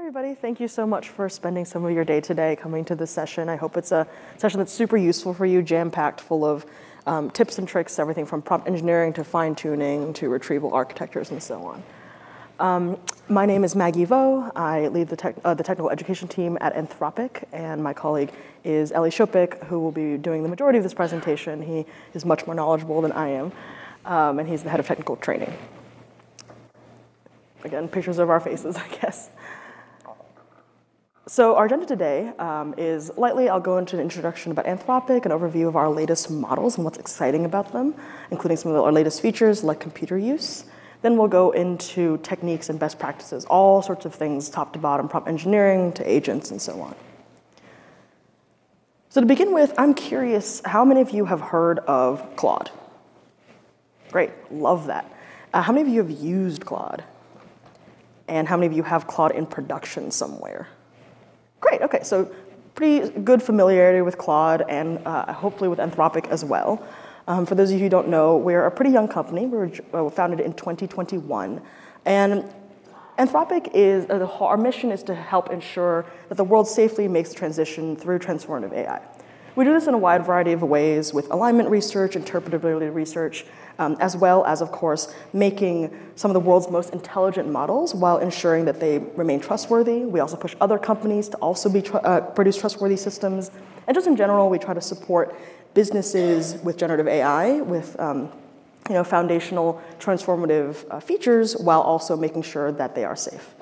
everybody. Thank you so much for spending some of your day today coming to this session. I hope it's a session that's super useful for you, jam-packed full of tips and tricks, everything from prompt engineering to fine-tuning to retrieval architectures and so on. My name is Maggie Vo. I lead the technical education team at Anthropic, and my colleague is Eli Shopik, who will be doing the majority of this presentation. He is much more knowledgeable than I am, and he's the head of technical training. Again, pictures of our faces, I guess. So our agenda today is lightly, I'll go into an introduction about Anthropic, an overview of our latest models and what's exciting about them, including some of our latest features like computer use. Then we'll go into techniques and best practices, all sorts of things, top to bottom, prompt engineering to agents and so on. So to begin with, I'm curious, how many of you have heard of Claude? Great, love that. How many of you have used Claude? And how many of you have Claude in production somewhere? Great, okay, so pretty good familiarity with Claude and hopefully with Anthropic as well. For those of you who don't know, we're a pretty young company. We were founded in 2021. And Anthropic is, our mission is to help ensure that the world safely makes the transition through transformative AI. We do this in a wide variety of ways with alignment research, interpretability research, as well as, of course, making some of the world's most intelligent models while ensuring that they remain trustworthy. We also push other companies to also produce trustworthy systems. And just in general, we try to support businesses with generative AI, with foundational transformative features, while also making sure that they are safe.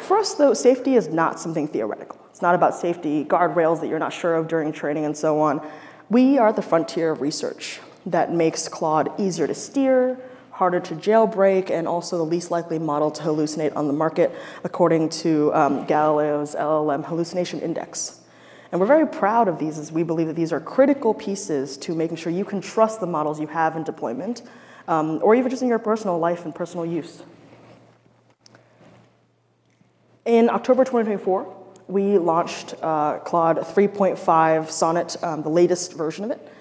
For us, though, safety is not something theoretical. It's not about safety guardrails that you're not sure of during training and so on. We are at the frontier of research that makes Claude easier to steer, harder to jailbreak, and also the least likely model to hallucinate on the market, according to Galileo's LLM Hallucination Index. And we're very proud of these, as we believe that these are critical pieces to making sure you can trust the models you have in deployment, or even just in your personal life and personal use. In October 2024, we launched Claude 3.5 Sonnet, the latest version of it.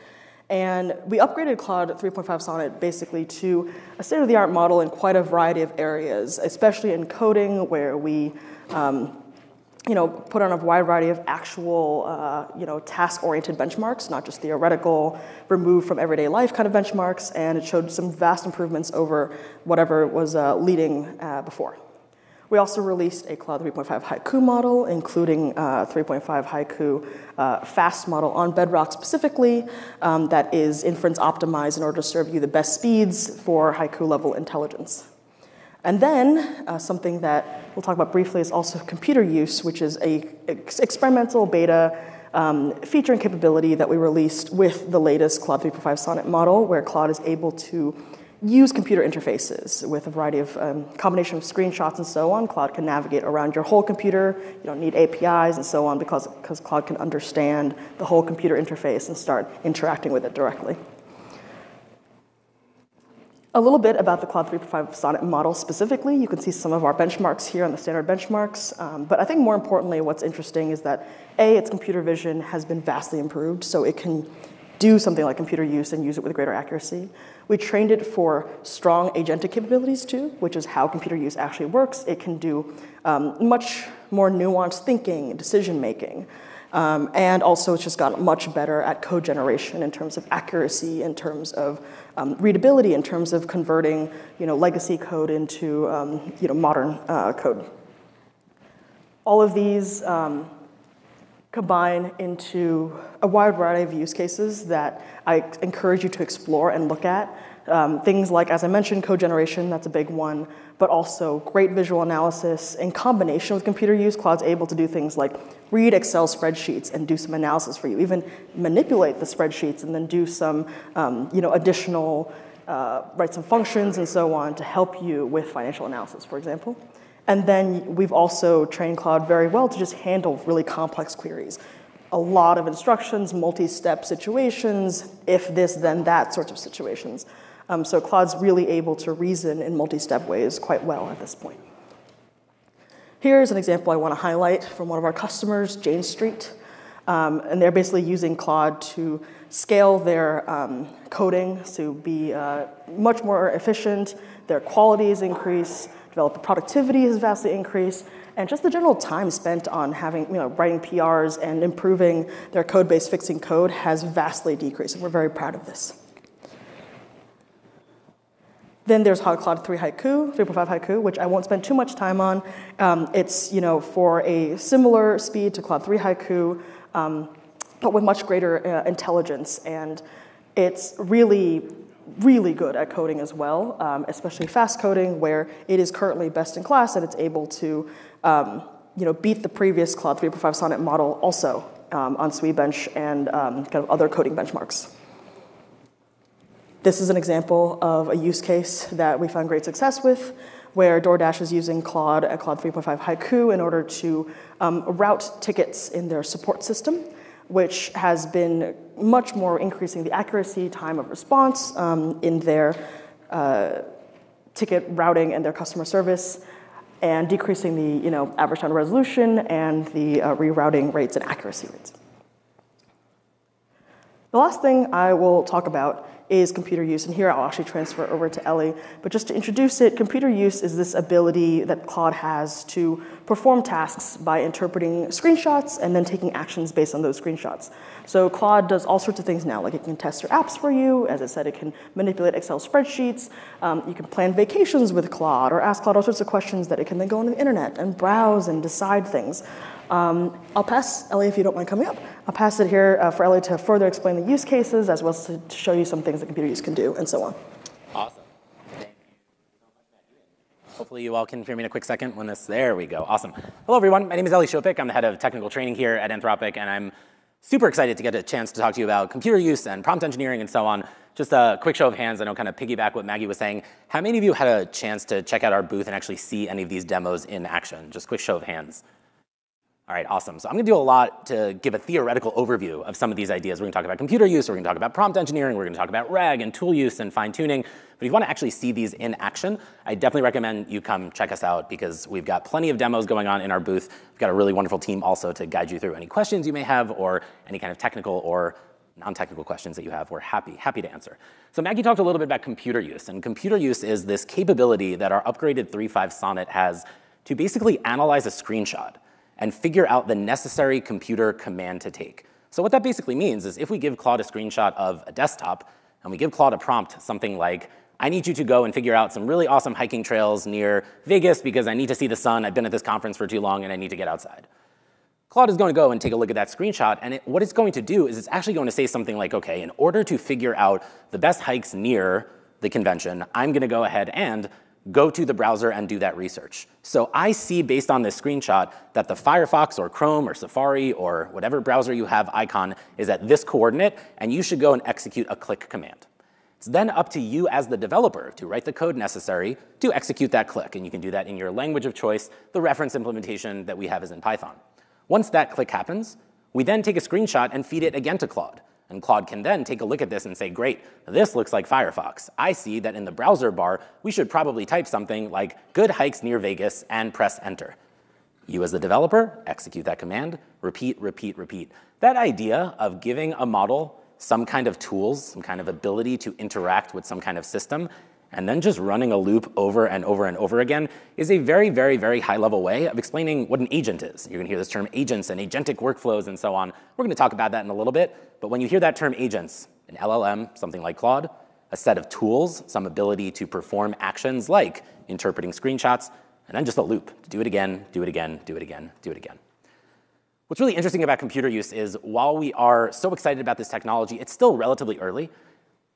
And we upgraded Claude 3.5 Sonnet basically to a state-of-the-art model in quite a variety of areas, especially in coding, where we put on a wide variety of actual task-oriented benchmarks, not just theoretical, removed from everyday life kind of benchmarks, and it showed some vast improvements over whatever was leading before. We also released a Claude 3.5 Haiku model, including 3.5 Haiku fast model on Bedrock specifically, that is inference optimized in order to serve you the best speeds for Haiku level intelligence. And then something that we'll talk about briefly is also computer use, which is a experimental beta feature and capability that we released with the latest Claude 3.5 Sonnet model, where Claude is able to use computer interfaces with a variety of combination of screenshots and so on. Claude can navigate around your whole computer. You don't need APIs and so on because Claude can understand the whole computer interface and start interacting with it directly. A little bit about the Claude 3.5 Sonnet model specifically. You can see some of our benchmarks here on the standard benchmarks. But I think more importantly, what's interesting is that its computer vision has been vastly improved, so it can do something like computer use and use it with greater accuracy. We trained it for strong agentic capabilities too, which is how computer use actually works. It can do much more nuanced thinking, decision-making. And also it's just gotten much better at code generation in terms of accuracy, in terms of readability, in terms of converting legacy code into modern code. All of these combine into a wide variety of use cases that I encourage you to explore and look at. Things like, as I mentioned, code generation, that's a big one, but also great visual analysis. In combination with computer use, Claude's able to do things like read Excel spreadsheets and do some analysis for you, even manipulate the spreadsheets and then do some additional, write some functions and so on to help you with financial analysis, for example. And then we've also trained Claude very well to just handle really complex queries. A lot of instructions, multi-step situations, if this, then that sorts of situations. So Claude's really able to reason in multi-step ways quite well at this point. Here's an example I want to highlight from one of our customers, Jane Street. And they're basically using Claude to scale their coding to be much more efficient. Their quality is increased. Developer productivity has vastly increased, and just the general time spent on writing PRs and improving their code base, fixing code, has vastly decreased, and we're very proud of this. Then there's Claude 3.5 Haiku, which I won't spend too much time on. It's for a similar speed to Claude 3 Haiku, but with much greater intelligence, and it's really, really good at coding as well, especially fast coding, where it is currently best in class, and it's able to beat the previous Claude 3.5 Sonnet model also on Swebench and kind of other coding benchmarks. This is an example of a use case that we found great success with, where DoorDash is using Claude 3.5 Haiku in order to route tickets in their support system, which has been much more increasing the accuracy, time of response in their ticket routing and their customer service, and decreasing the average time to resolution and the rerouting rates and accuracy rates. The last thing I will talk about is computer use, and here I'll actually transfer over to Ellie. But just to introduce it, computer use is this ability that Claude has to perform tasks by interpreting screenshots and then taking actions based on those screenshots. So Claude does all sorts of things now, like it can test your apps for you. As I said, it can manipulate Excel spreadsheets. You can plan vacations with Claude or ask Claude all sorts of questions that it can then go on the internet and browse and decide things. I'll pass, Ellie, if you don't mind coming up, I'll pass it here for Ellie to further explain the use cases, as well as to show you some things that computer use can do, and so on. Awesome. Thank you. Hopefully you all can hear me in a quick second when there we go, awesome. Hello everyone, my name is Ellie Shopik. I'm the head of technical training here at Anthropic, and I'm super excited to get a chance to talk to you about computer use and prompt engineering and so on. Just a quick show of hands, and I'll kind of piggyback what Maggie was saying. How many of you had a chance to check out our booth and actually see any of these demos in action? Just quick show of hands. All right, awesome. So I'm gonna do a lot to give a theoretical overview of some of these ideas. We're gonna talk about computer use, we're gonna talk about prompt engineering, we're gonna talk about RAG and tool use and fine tuning. But if you wanna actually see these in action, I definitely recommend you come check us out, because we've got plenty of demos going on in our booth. We've got a really wonderful team also to guide you through any questions you may have or any kind of technical or non-technical questions that you have. We're happy to answer. So Maggie talked a little bit about computer use, and computer use is this capability that our upgraded 3.5 Sonnet has to basically analyze a screenshot and figure out the necessary computer command to take. So what that basically means is if we give Claude a screenshot of a desktop and we give Claude a prompt, something like, I need you to go and figure out some really awesome hiking trails near Vegas because I need to see the sun, I've been at this conference for too long and I need to get outside. Claude is going to go and take a look at that screenshot, and what it's going to do is it's actually going to say something like, okay, in order to figure out the best hikes near the convention, I'm gonna go ahead and go to the browser and do that research. So I see, based on this screenshot, that the Firefox or Chrome or Safari or whatever browser you have icon is at this coordinate, and you should go and execute a click command. It's then up to you as the developer to write the code necessary to execute that click, and you can do that in your language of choice. The reference implementation that we have is in Python. Once that click happens, we then take a screenshot and feed it again to Claude. And Claude can then take a look at this and say, great, this looks like Firefox. I see that in the browser bar, we should probably type something like good hikes near Vegas and press enter. You as the developer, execute that command, repeat, repeat, repeat. That idea of giving a model some kind of tools, some kind of ability to interact with some kind of system, and then just running a loop over and over and over again is a very, very, very high-level way of explaining what an agent is. You're gonna hear this term agents and agentic workflows and so on. We're gonna talk about that in a little bit, but when you hear that term agents, an LLM, something like Claude, a set of tools, some ability to perform actions like interpreting screenshots, and then just a loop, to do it again, do it again, do it again, do it again. What's really interesting about computer use is while we are so excited about this technology, it's still relatively early.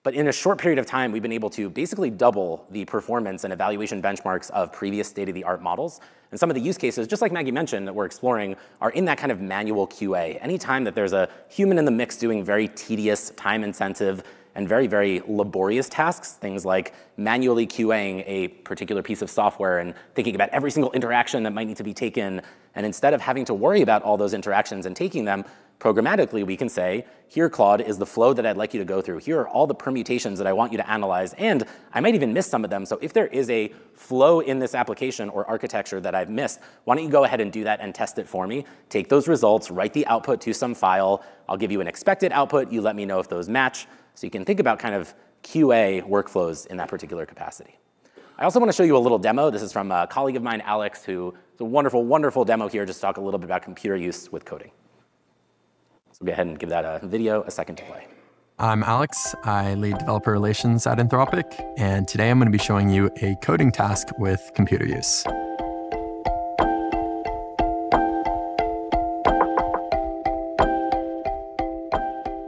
But in a short period of time, we've been able to basically double the performance and evaluation benchmarks of previous state-of-the-art models. And some of the use cases, just like Maggie mentioned, that we're exploring are in that kind of manual QA. Anytime that there's a human in the mix doing very tedious, time-intensive, and very, very laborious tasks, things like manually QAing a particular piece of software and thinking about every single interaction that might need to be taken. And instead of having to worry about all those interactions and taking them, programmatically, we can say, here, Claude, is the flow that I'd like you to go through. Here are all the permutations that I want you to analyze, and I might even miss some of them. So if there is a flow in this application or architecture that I've missed, why don't you go ahead and do that and test it for me? Take those results, write the output to some file. I'll give you an expected output. You let me know if those match. So you can think about kind of QA workflows in that particular capacity. I also want to show you a little demo. This is from a colleague of mine, Alex, who It's a wonderful, wonderful demo here just to talk a little bit about computer use with coding. So go ahead and give that video a second to play. I'm Alex. I lead developer relations at Anthropic, and today I'm going to be showing you a coding task with computer use.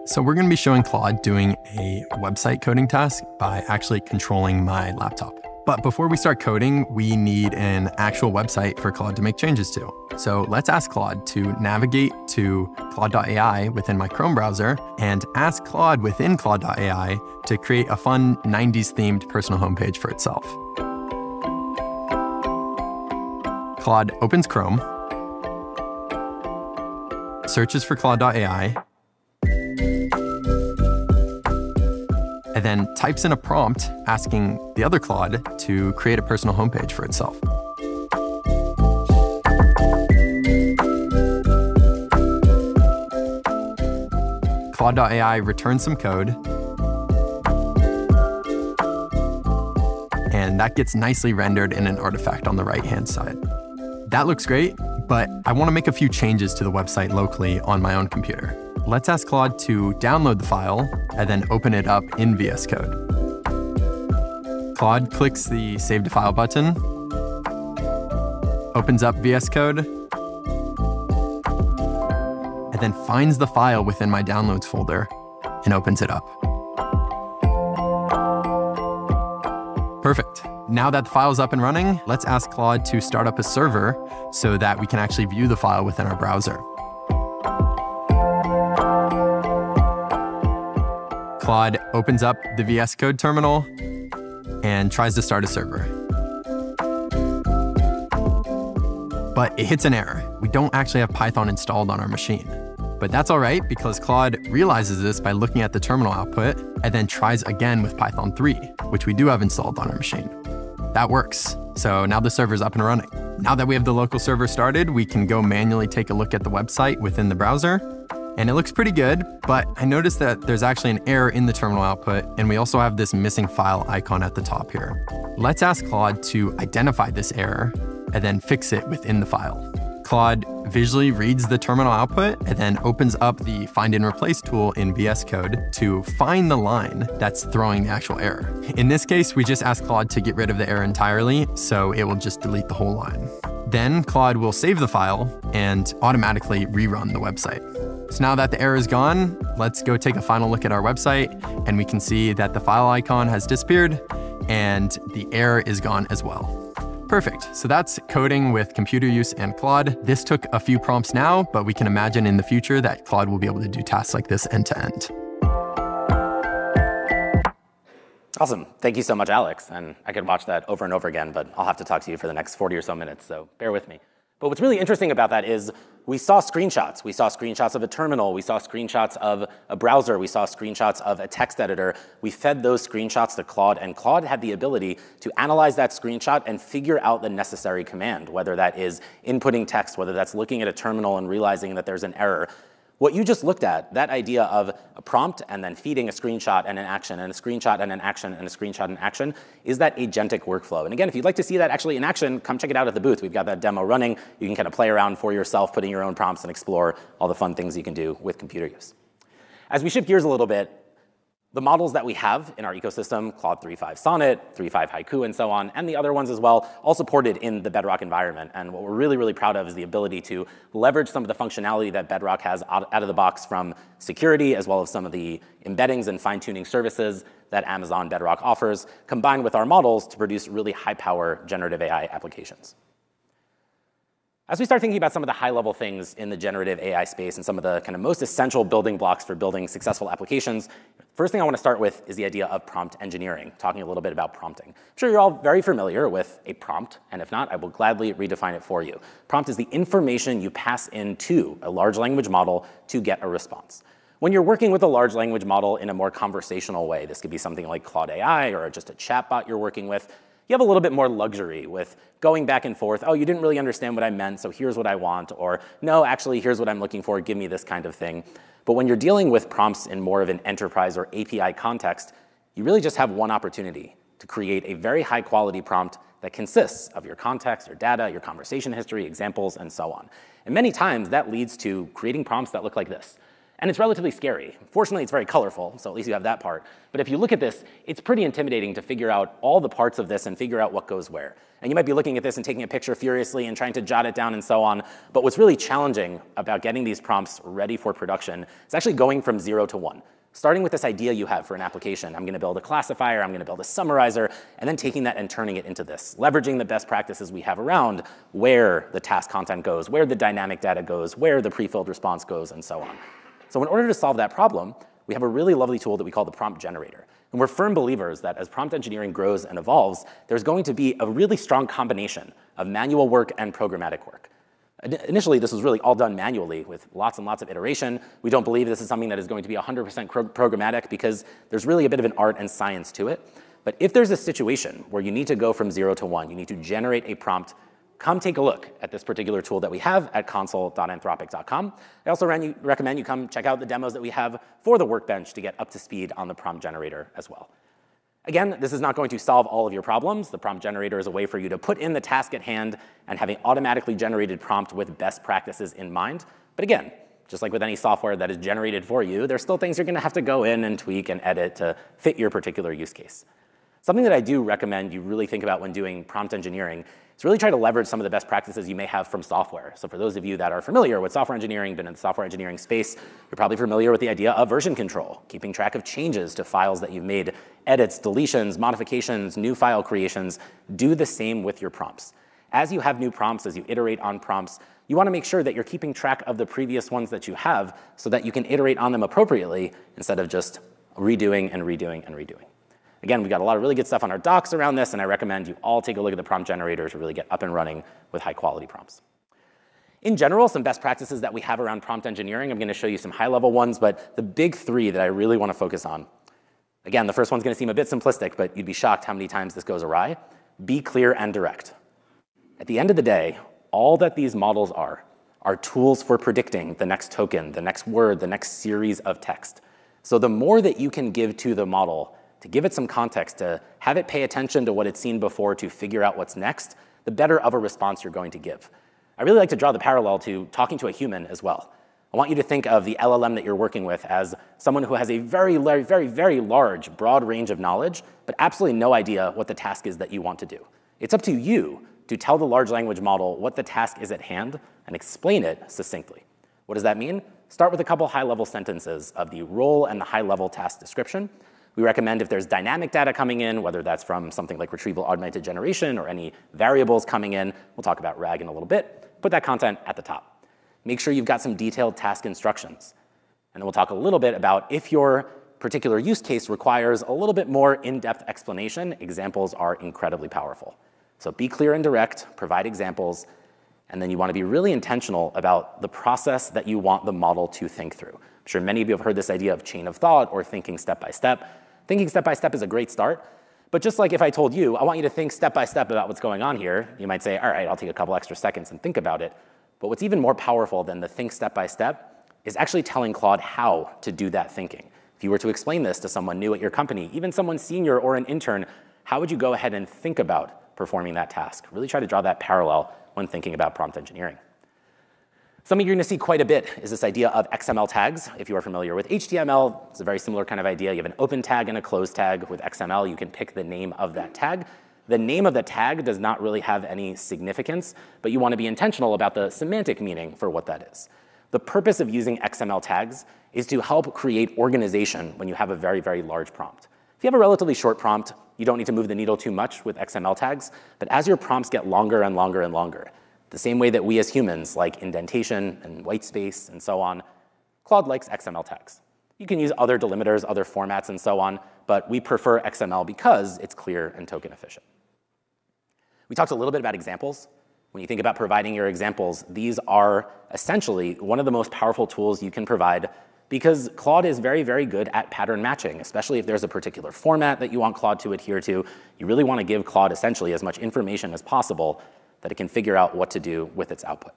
So we're going to be showing Claude doing a website coding task by actually controlling my laptop. But before we start coding, we need an actual website for Claude to make changes to. So let's ask Claude to navigate to Claude.ai within my Chrome browser and ask Claude within Claude.ai to create a fun 90s themed personal homepage for itself. Claude opens Chrome, searches for Claude.ai, and then types in a prompt asking the other Claude to create a personal homepage for itself. Claude.ai returns some code, and that gets nicely rendered in an artifact on the right-hand side. That looks great, but I want to make a few changes to the website locally on my own computer. Let's ask Claude to download the file and then open it up in VS Code. Claude clicks the Save to File button, opens up VS Code, and then finds the file within my Downloads folder and opens it up. Perfect. Now that the file is up and running, let's ask Claude to start up a server so that we can actually view the file within our browser. Claude opens up the VS Code terminal and tries to start a server. But it hits an error. We don't actually have Python installed on our machine. But that's all right, because Claude realizes this by looking at the terminal output and then tries again with Python 3, which we do have installed on our machine. That works. So now the server's up and running. Now that we have the local server started, we can go manually take a look at the website within the browser. And it looks pretty good, but I noticed that there's actually an error in the terminal output, and we also have this missing file icon at the top here. Let's ask Claude to identify this error and then fix it within the file. Claude visually reads the terminal output and then opens up the Find and Replace tool in VS Code to find the line that's throwing the actual error. In this case, we just ask Claude to get rid of the error entirely, so it will just delete the whole line. Then Claude will save the file and automatically rerun the website. So now that the error is gone, let's go take a final look at our website, and we can see that the file icon has disappeared and the error is gone as well. Perfect. So that's coding with computer use and Claude. This took a few prompts now, but we can imagine in the future that Claude will be able to do tasks like this end to end. Awesome. Thank you so much, Alex. And I could watch that over and over again, but I'll have to talk to you for the next 40 or so minutes, so bear with me. But what's really interesting about that is we saw screenshots. We saw screenshots of a terminal. We saw screenshots of a browser. We saw screenshots of a text editor. We fed those screenshots to Claude, and Claude had the ability to analyze that screenshot and figure out the necessary command, whether that is inputting text, whether that's looking at a terminal and realizing that there's an error. What you just looked at, that idea of a prompt and then feeding a screenshot and an action and a screenshot and an action and a screenshot and action, is that agentic workflow. And again, if you'd like to see that actually in action, come check it out at the booth. We've got that demo running. You can kind of play around for yourself, put in your own prompts and explore all the fun things you can do with computer use. As we shift gears a little bit, the models that we have in our ecosystem, Claude 3.5 Sonnet, 3.5 Haiku, and so on, and the other ones as well, all supported in the Bedrock environment. And what we're really, really proud of is the ability to leverage some of the functionality that Bedrock has out of the box from security, as well as some of the embeddings and fine-tuning services that Amazon Bedrock offers, combined with our models to produce really high-power generative AI applications. As we start thinking about some of the high-level things in the generative AI space and some of the kind of most essential building blocks for building successful applications, first thing I want to start with is the idea of prompt engineering, talking a little bit about prompting. I'm sure you're all very familiar with a prompt, and if not, I will gladly redefine it for you. Prompt is the information you pass into a large language model to get a response. When you're working with a large language model in a more conversational way, this could be something like Claude AI or just a chatbot you're working with, you have a little bit more luxury with going back and forth. Oh, you didn't really understand what I meant, so here's what I want. Or no, actually, here's what I'm looking for. Give me this kind of thing. But when you're dealing with prompts in more of an enterprise or API context, you really just have one opportunity to create a very high quality prompt that consists of your context, your data, your conversation history, examples, and so on. And many times that leads to creating prompts that look like this. And it's relatively scary. Fortunately, it's very colorful, so at least you have that part. But if you look at this, it's pretty intimidating to figure out all the parts of this and figure out what goes where. And you might be looking at this and taking a picture furiously and trying to jot it down and so on. But what's really challenging about getting these prompts ready for production is actually going from 0 to 1. Starting with this idea you have for an application. I'm going to build a classifier, I'm going to build a summarizer, and then taking that and turning it into this. Leveraging the best practices we have around where the task content goes, where the dynamic data goes, where the pre-filled response goes, and so on. So in order to solve that problem, we have a really lovely tool that we call the prompt generator. And we're firm believers that as prompt engineering grows and evolves, there's going to be a really strong combination of manual work and programmatic work. Initially, this was really all done manually with lots and lots of iteration. We don't believe this is something that is going to be 100% programmatic because there's really a bit of an art and science to it. But if there's a situation where you need to go from 0 to 1, you need to generate a prompt, come take a look at this particular tool that we have at console.anthropic.com. I also recommend you come check out the demos that we have for the Workbench to get up to speed on the prompt generator as well. Again, this is not going to solve all of your problems. The prompt generator is a way for you to put in the task at hand and have an automatically generated prompt with best practices in mind. But again, just like with any software that is generated for you, there's still things you're going to have to go in and tweak and edit to fit your particular use case. Something that I do recommend you really think about when doing prompt engineering is really try to leverage some of the best practices you may have from software. So for those of you that are familiar with software engineering, been in the software engineering space, you're probably familiar with the idea of version control, keeping track of changes to files that you've made, edits, deletions, modifications, new file creations. Do the same with your prompts. As you have new prompts, as you iterate on prompts, you want to make sure that you're keeping track of the previous ones that you have so that you can iterate on them appropriately instead of just redoing and redoing and redoing. Again, we've got a lot of really good stuff on our docs around this, and I recommend you all take a look at the prompt generator to really get up and running with high-quality prompts. In general, some best practices that we have around prompt engineering, I'm going to show you some high-level ones, but the big three that I really want to focus on. Again, the first one's going to seem a bit simplistic, but you'd be shocked how many times this goes awry. Be clear and direct. At the end of the day, all that these models are tools for predicting the next token, the next word, the next series of text. So the more that you can give to the model, to give it some context, to have it pay attention to what it's seen before to figure out what's next, the better of a response you're going to give. I really like to draw the parallel to talking to a human as well. I want you to think of the LLM that you're working with as someone who has a very, very, very, very large, broad range of knowledge, but absolutely no idea what the task is that you want to do. It's up to you to tell the large language model what the task is at hand and explain it succinctly. What does that mean? Start with a couple high-level sentences of the role and the high-level task description. We recommend if there's dynamic data coming in, whether that's from something like retrieval augmented generation or any variables coming in, we'll talk about RAG in a little bit, put that content at the top. Make sure you've got some detailed task instructions. And then we'll talk a little bit about if your particular use case requires a little bit more in-depth explanation, examples are incredibly powerful. So be clear and direct, provide examples, and then you want to be really intentional about the process that you want the model to think through. I'm sure many of you have heard this idea of chain of thought or thinking step by step. Thinking step by step is a great start, but just like if I told you, I want you to think step by step about what's going on here, you might say, all right, I'll take a couple extra seconds and think about it. But what's even more powerful than the think step by step is actually telling Claude how to do that thinking. If you were to explain this to someone new at your company, even someone senior or an intern, how would you go ahead and think about performing that task? Really try to draw that parallel when thinking about prompt engineering. Something you're going to see quite a bit is this idea of XML tags. If you are familiar with HTML, it's a very similar kind of idea. You have an open tag and a closed tag. With XML, you can pick the name of that tag. The name of the tag does not really have any significance, but you want to be intentional about the semantic meaning for what that is. The purpose of using XML tags is to help create organization when you have a very, very large prompt. If you have a relatively short prompt, you don't need to move the needle too much with XML tags, but as your prompts get longer and longer and longer, the same way that we as humans like indentation and white space and so on, Claude likes XML tags. You can use other delimiters, other formats and so on, but we prefer XML because it's clear and token efficient. We talked a little bit about examples. When you think about providing your examples, these are essentially one of the most powerful tools you can provide because Claude is very, very good at pattern matching, especially if there's a particular format that you want Claude to adhere to. You really want to give Claude essentially as much information as possible that it can figure out what to do with its output.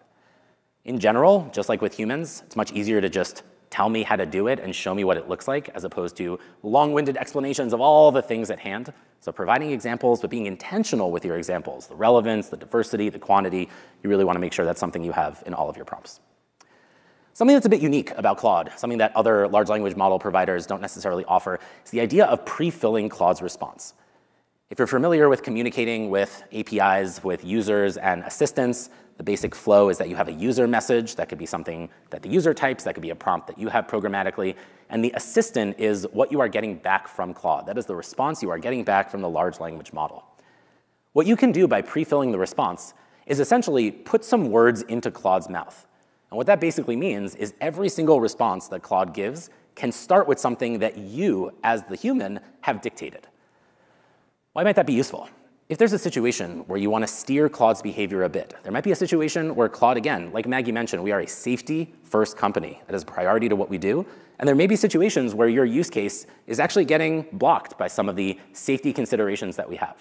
In general, just like with humans, it's much easier to just tell me how to do it and show me what it looks like, as opposed to long-winded explanations of all the things at hand. So providing examples, but being intentional with your examples, the relevance, the diversity, the quantity, you really want to make sure that's something you have in all of your prompts. Something that's a bit unique about Claude, something that other large language model providers don't necessarily offer, is the idea of pre-filling Claude's response. If you're familiar with communicating with APIs, with users and assistants, the basic flow is that you have a user message. That could be something that the user types. That could be a prompt that you have programmatically. And the assistant is what you are getting back from Claude. That is the response you are getting back from the large language model. What you can do by pre-filling the response is essentially put some words into Claude's mouth. And what that basically means is every single response that Claude gives can start with something that you, as the human, have dictated. Why might that be useful? If there's a situation where you want to steer Claude's behavior a bit, there might be a situation where Claude, again, like Maggie mentioned, we are a safety-first company. That is a priority to what we do. And there may be situations where your use case is actually getting blocked by some of the safety considerations that we have.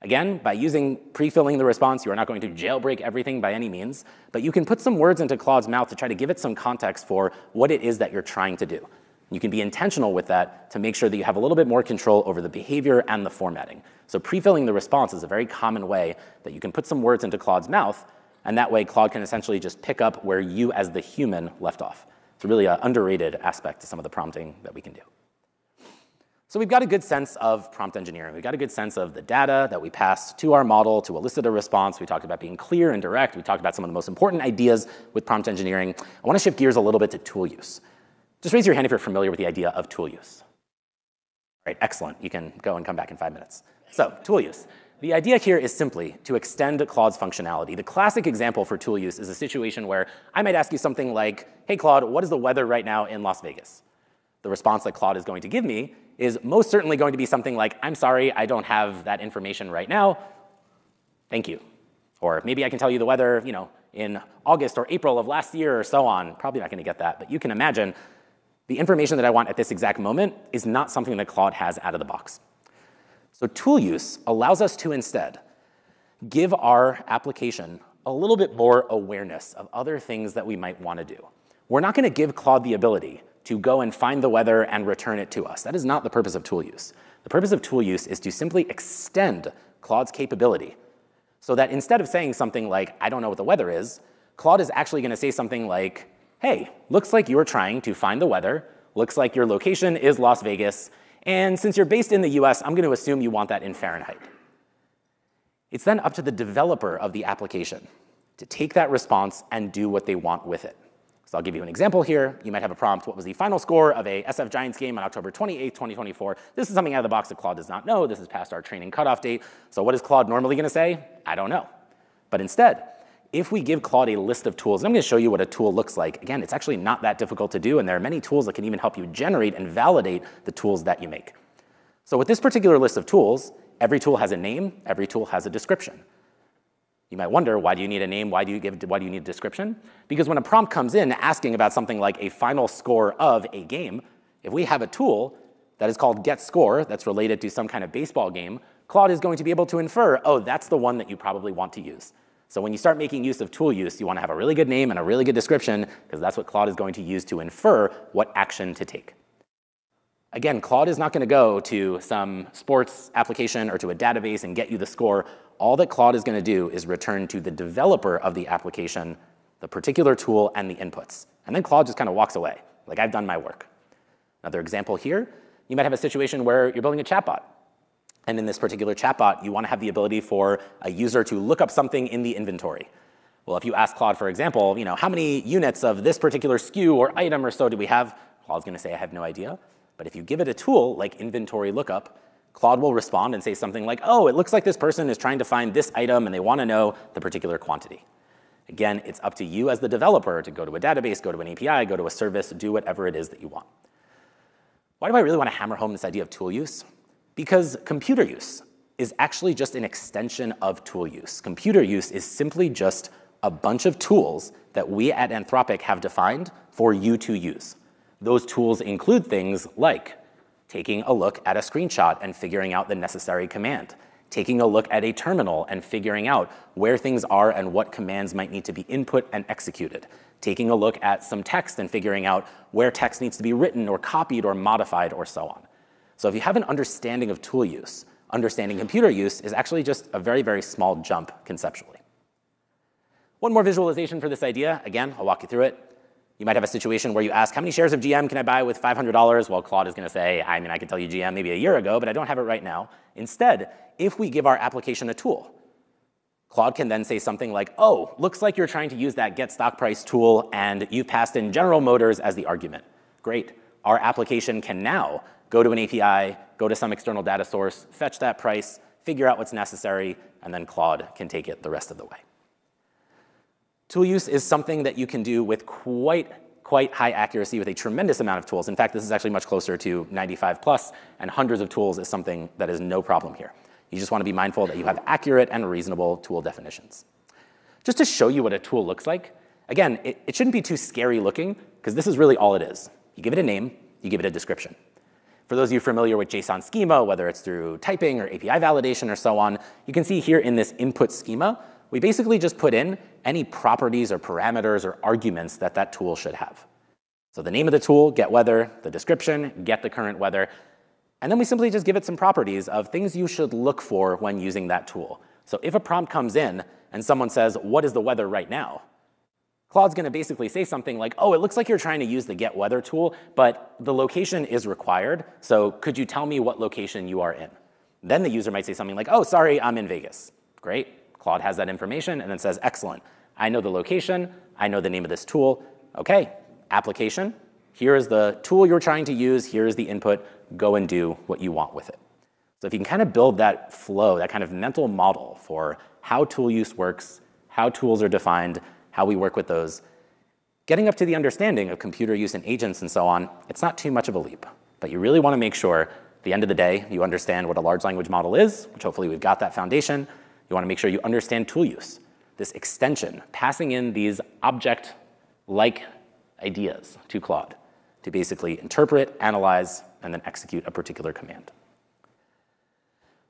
Again, by using pre-filling the response, you are not going to jailbreak everything by any means, but you can put some words into Claude's mouth to try to give it some context for what it is that you're trying to do. You can be intentional with that to make sure that you have a little bit more control over the behavior and the formatting. So pre-filling the response is a very common way that you can put some words into Claude's mouth, and that way Claude can essentially just pick up where you as the human left off. It's really an underrated aspect to some of the prompting that we can do. So we've got a good sense of prompt engineering. We've got a good sense of the data that we pass to our model to elicit a response. We talked about being clear and direct. We talked about some of the most important ideas with prompt engineering. I want to shift gears a little bit to tool use. Just raise your hand if you're familiar with the idea of tool use. All right, excellent. You can go and come back in 5 minutes. So tool use. The idea here is simply to extend Claude's functionality. The classic example for tool use is a situation where I might ask you something like, hey, Claude, what is the weather right now in Las Vegas? The response that Claude is going to give me is most certainly going to be something like, I'm sorry, I don't have that information right now. Thank you. Or maybe I can tell you the weather, in August or April of last year or so on. Probably not going to get that, but you can imagine the information that I want at this exact moment is not something that Claude has out of the box. So tool use allows us to instead give our application a little bit more awareness of other things that we might want to do. We're not going to give Claude the ability to go and find the weather and return it to us. That is not the purpose of tool use. The purpose of tool use is to simply extend Claude's capability so that instead of saying something like, I don't know what the weather is, Claude is actually going to say something like, hey, looks like you're trying to find the weather, looks like your location is Las Vegas, and since you're based in the US, I'm going to assume you want that in Fahrenheit. It's then up to the developer of the application to take that response and do what they want with it. So I'll give you an example here. You might have a prompt, what was the final score of a SF Giants game on October 28th, 2024? This is something out of the box that Claude does not know. This is past our training cutoff date. So what is Claude normally going to say? I don't know. But instead, if we give Claude a list of tools, and I'm going to show you what a tool looks like. Again, it's actually not that difficult to do, and there are many tools that can even help you generate and validate the tools that you make. So with this particular list of tools, every tool has a name, every tool has a description. You might wonder, why do you need a name? Why do you need a description? Because when a prompt comes in asking about something like a final score of a game, if we have a tool that is called getScore that's related to some kind of baseball game, Claude is going to be able to infer, oh, that's the one that you probably want to use. So when you start making use of tool use, you want to have a really good name and a really good description, because that's what Claude is going to use to infer what action to take. Again, Claude is not going to go to some sports application or to a database and get you the score. All that Claude is going to do is return to the developer of the application the particular tool and the inputs. And then Claude just kind of walks away, like, I've done my work. Another example here, you might have a situation where you're building a chatbot. And in this particular chatbot, you want to have the ability for a user to look up something in the inventory. Well, if you ask Claude, for example, how many units of this particular SKU or item or so do we have? Claude's going to say, I have no idea. But if you give it a tool like inventory lookup, Claude will respond and say something like, oh, it looks like this person is trying to find this item and they want to know the particular quantity. Again, it's up to you as the developer to go to a database, go to an API, go to a service, do whatever it is that you want. Why do I really want to hammer home this idea of tool use? Because computer use is actually just an extension of tool use. Computer use is simply just a bunch of tools that we at Anthropic have defined for you to use. Those tools include things like taking a look at a screenshot and figuring out the necessary command, taking a look at a terminal and figuring out where things are and what commands might need to be input and executed, taking a look at some text and figuring out where text needs to be written or copied or modified or so on. So if you have an understanding of tool use, understanding computer use is actually just a very, very small jump conceptually. One more visualization for this idea. Again, I'll walk you through it. You might have a situation where you ask, how many shares of GM can I buy with $500? Well, Claude is going to say, I mean, I could tell you GM maybe a year ago, but I don't have it right now. Instead, if we give our application a tool, Claude can then say something like, oh, looks like you're trying to use that get stock price tool, and you've passed in General Motors as the argument. Great. Our application can now go to an API, go to some external data source, fetch that price, figure out what's necessary, and then Claude can take it the rest of the way. Tool use is something that you can do with quite high accuracy with a tremendous amount of tools. In fact, this is actually much closer to 95 plus, and hundreds of tools is something that is no problem here. You just want to be mindful that you have accurate and reasonable tool definitions. Just to show you what a tool looks like, again, it shouldn't be too scary looking, because this is really all it is. You give it a name, you give it a description. For those of you familiar with JSON schema, whether it's through typing or API validation or so on, you can see here in this input schema, we basically just put in any properties or parameters or arguments that that tool should have. So the name of the tool, get weather, the description, get the current weather, and then we simply just give it some properties of things you should look for when using that tool. So if a prompt comes in and someone says, what is the weather right now? Claude's going to basically say something like, oh, it looks like you're trying to use the get weather tool, but the location is required, so could you tell me what location you are in? Then the user might say something like, oh, sorry, I'm in Vegas. Great. Claude has that information and then says, excellent. I know the location. I know the name of this tool. OK, application. Here is the tool you're trying to use. Here is the input. Go and do what you want with it. So if you can kind of build that flow, that kind of mental model for how tool use works, how tools are defined, how we work with those, getting up to the understanding of computer use and agents and so on, it's not too much of a leap. But you really want to make sure, at the end of the day, you understand what a large language model is, which hopefully we've got that foundation. You want to make sure you understand tool use, this extension, passing in these object-like ideas to Claude to basically interpret, analyze, and then execute a particular command.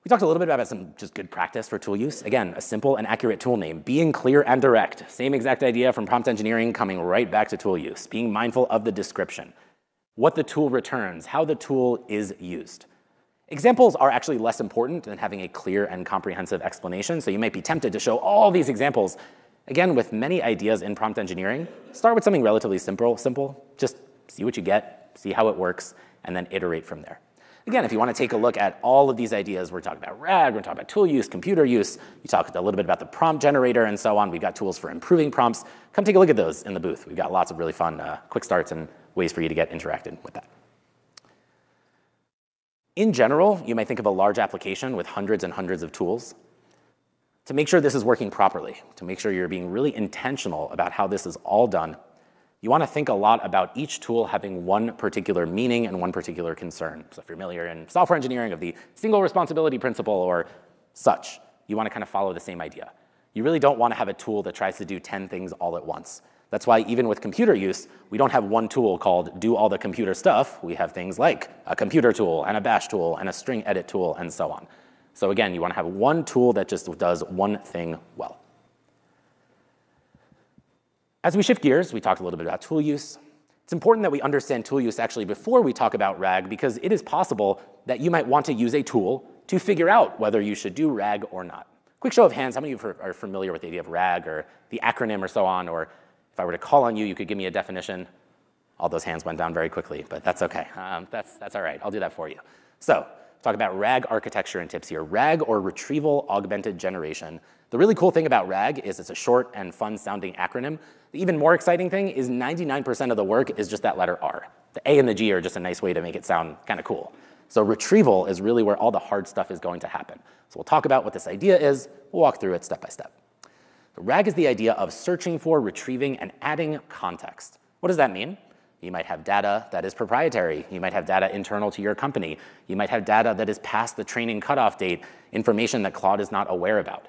We talked a little bit about some just good practice for tool use. Again, a simple and accurate tool name, being clear and direct. Same exact idea from prompt engineering coming right back to tool use, being mindful of the description, what the tool returns, how the tool is used. Examples are actually less important than having a clear and comprehensive explanation, so you might be tempted to show all these examples. Again, with many ideas in prompt engineering, start with something relatively simple. Just see what you get, see how it works, and then iterate from there. Again, if you want to take a look at all of these ideas, we're talking about RAG, we're talking about tool use, computer use, you talked a little bit about the prompt generator and so on. We've got tools for improving prompts. Come take a look at those in the booth. We've got lots of really fun quick starts and ways for you to get interacted with that. In general, you might think of a large application with hundreds and hundreds of tools. To make sure this is working properly, to make sure you're being really intentional about how this is all done, you want to think a lot about each tool having one particular meaning and one particular concern. So if you're familiar in software engineering of the single responsibility principle or such, you want to kind of follow the same idea. You really don't want to have a tool that tries to do 10 things all at once. That's why even with computer use, we don't have one tool called do all the computer stuff. We have things like a computer tool and a bash tool and a string edit tool and so on. So again, you want to have one tool that just does one thing well. As we shift gears, we talked a little bit about tool use. It's important that we understand tool use actually before we talk about RAG, because it is possible that you might want to use a tool to figure out whether you should do RAG or not. Quick show of hands, how many of you are familiar with the idea of RAG or the acronym or so on, or if I were to call on you, you could give me a definition. All those hands went down very quickly, but that's OK. That's all right. I'll do that for you. So talk about RAG architecture and tips here. RAG, or Retrieval Augmented Generation. The really cool thing about RAG is it's a short and fun-sounding acronym. The even more exciting thing is 99% of the work is just that letter R. The A and the G are just a nice way to make it sound kind of cool. So retrieval is really where all the hard stuff is going to happen. So we'll talk about what this idea is. We'll walk through it step by step. RAG is the idea of searching for, retrieving, and adding context. What does that mean? You might have data that is proprietary. You might have data internal to your company. You might have data that is past the training cutoff date, information that Claude is not aware about.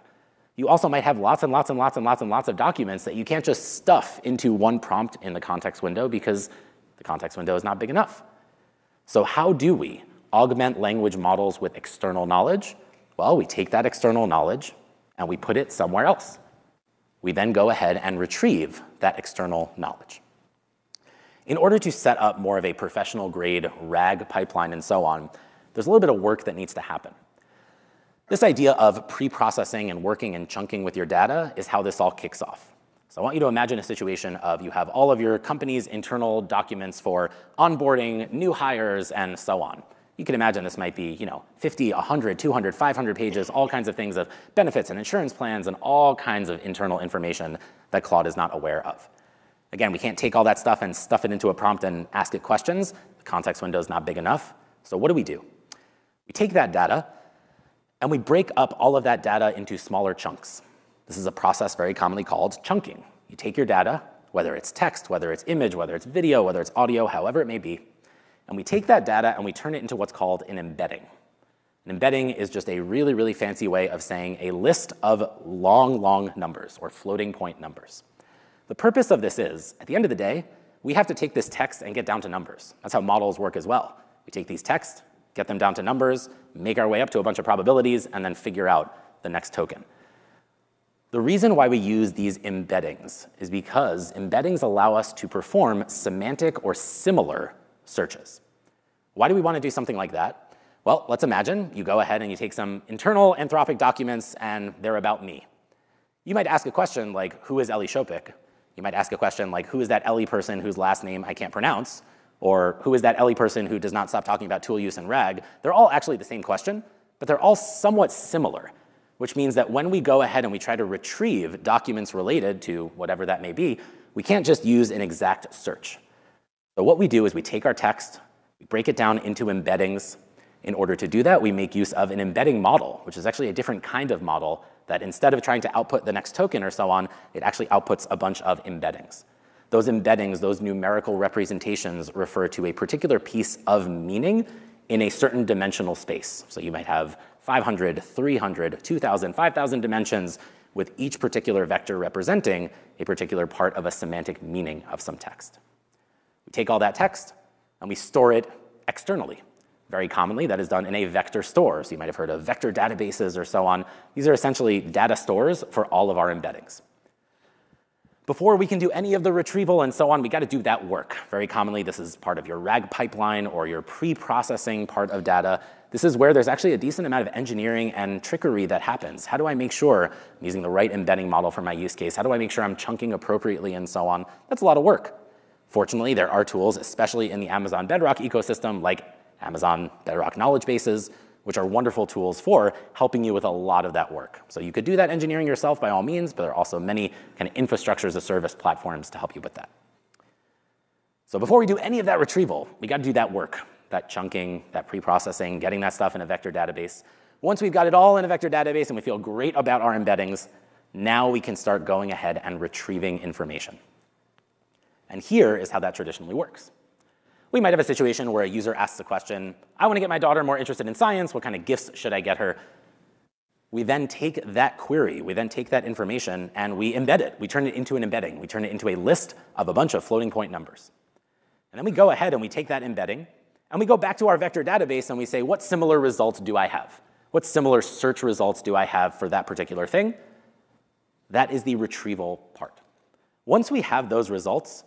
You also might have lots and lots and lots and lots and lots of documents that you can't just stuff into one prompt in the context window because the context window is not big enough. So how do we augment language models with external knowledge? Well, we take that external knowledge and we put it somewhere else. We then go ahead and retrieve that external knowledge. In order to set up more of a professional grade RAG pipeline and so on, there's a little bit of work that needs to happen. This idea of pre-processing and working and chunking with your data is how this all kicks off. So I want you to imagine a situation of you have all of your company's internal documents for onboarding, new hires, and so on. You can imagine this might be 50, 100, 200, 500 pages, all kinds of things of benefits and insurance plans and all kinds of internal information that Claude is not aware of. Again, we can't take all that stuff and stuff it into a prompt and ask it questions. The context window is not big enough. So what do? We take that data and we break up all of that data into smaller chunks. This is a process very commonly called chunking. You take your data, whether it's text, whether it's image, whether it's video, whether it's audio, however it may be, and we take that data and we turn it into what's called an embedding. An embedding is just a really, really fancy way of saying a list of long numbers or floating point numbers. The purpose of this is, at the end of the day, we have to take this text and get down to numbers. That's how models work as well. We take these texts, get them down to numbers, make our way up to a bunch of probabilities, and then figure out the next token. The reason why we use these embeddings is because embeddings allow us to perform semantic or similar searches. Why do we want to do something like that? Well, let's imagine you go ahead and you take some internal Anthropic documents and they're about me. You might ask a question like, who is Eli Shopik? You might ask a question like, who is that Eli person whose last name I can't pronounce? Or who is that Eli person who does not stop talking about tool use and RAG? They're all actually the same question, but they're all somewhat similar, which means that when we go ahead and we try to retrieve documents related to whatever that may be, we can't just use an exact search. So what we do is we take our text, we break it down into embeddings. In order to do that, we make use of an embedding model, which is actually a different kind of model that instead of trying to output the next token or so on, it actually outputs a bunch of embeddings. Those embeddings, those numerical representations refer to a particular piece of meaning in a certain dimensional space. So you might have 500, 300, 2,000, 5,000 dimensions with each particular vector representing a particular part of a semantic meaning of some text. We take all that text and we store it externally. Very commonly, that is done in a vector store. So you might have heard of vector databases or so on. These are essentially data stores for all of our embeddings. Before we can do any of the retrieval and so on, we got to do that work. Very commonly, this is part of your RAG pipeline or your pre-processing part of data. This is where there's actually a decent amount of engineering and trickery that happens. How do I make sure I'm using the right embedding model for my use case? How do I make sure I'm chunking appropriately and so on? That's a lot of work. Fortunately, there are tools, especially in the Amazon Bedrock ecosystem, like Amazon Bedrock Knowledge Bases, which are wonderful tools for helping you with a lot of that work. So you could do that engineering yourself by all means, but there are also many kind of infrastructure as a service platforms to help you with that. So before we do any of that retrieval, we got to do that work, that chunking, that pre-processing, getting that stuff in a vector database. Once we've got it all in a vector database and we feel great about our embeddings, now we can start going ahead and retrieving information. And here is how that traditionally works. We might have a situation where a user asks a question, I want to get my daughter more interested in science, what kind of gifts should I get her? We then take that query, we then take that information, and we embed it. We turn it into an embedding. We turn it into a list of a bunch of floating point numbers. And then we go ahead and we take that embedding, and we go back to our vector database and we say, what similar results do I have? What similar search results do I have for that particular thing? That is the retrieval part. Once we have those results,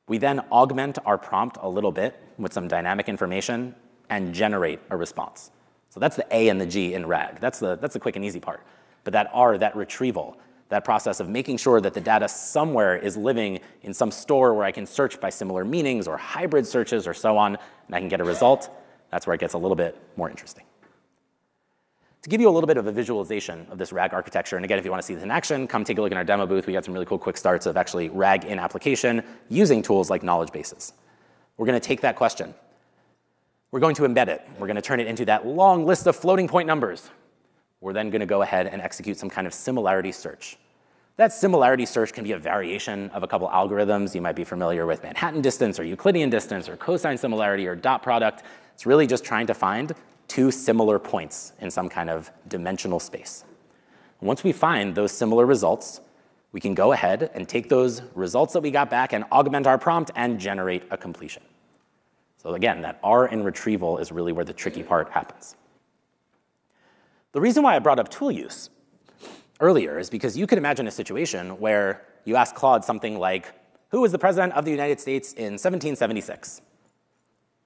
we then augment our prompt a little bit with some dynamic information and generate a response. So that's the A and the G in RAG. That's the quick and easy part. But that R, that retrieval, that process of making sure that the data somewhere is living in some store where I can search by similar meanings or hybrid searches or so on, and I can get a result, that's where it gets a little bit more interesting. To give you a little bit of a visualization of this RAG architecture, and again, if you want to see this in action, come take a look in our demo booth. We got some really cool quick starts of actually RAG in application using tools like knowledge bases. We're going to take that question. We're going to embed it. We're going to turn it into that long list of floating point numbers. We're then going to go ahead and execute some kind of similarity search. That similarity search can be a variation of a couple algorithms. You might be familiar with Manhattan distance or Euclidean distance or cosine similarity or dot product. It's really just trying to find two similar points in some kind of dimensional space. Once we find those similar results, we can go ahead and take those results that we got back and augment our prompt and generate a completion. So again, that R in retrieval is really where the tricky part happens. The reason why I brought up tool use earlier is because you could imagine a situation where you ask Claude something like, who was the president of the United States in 1776?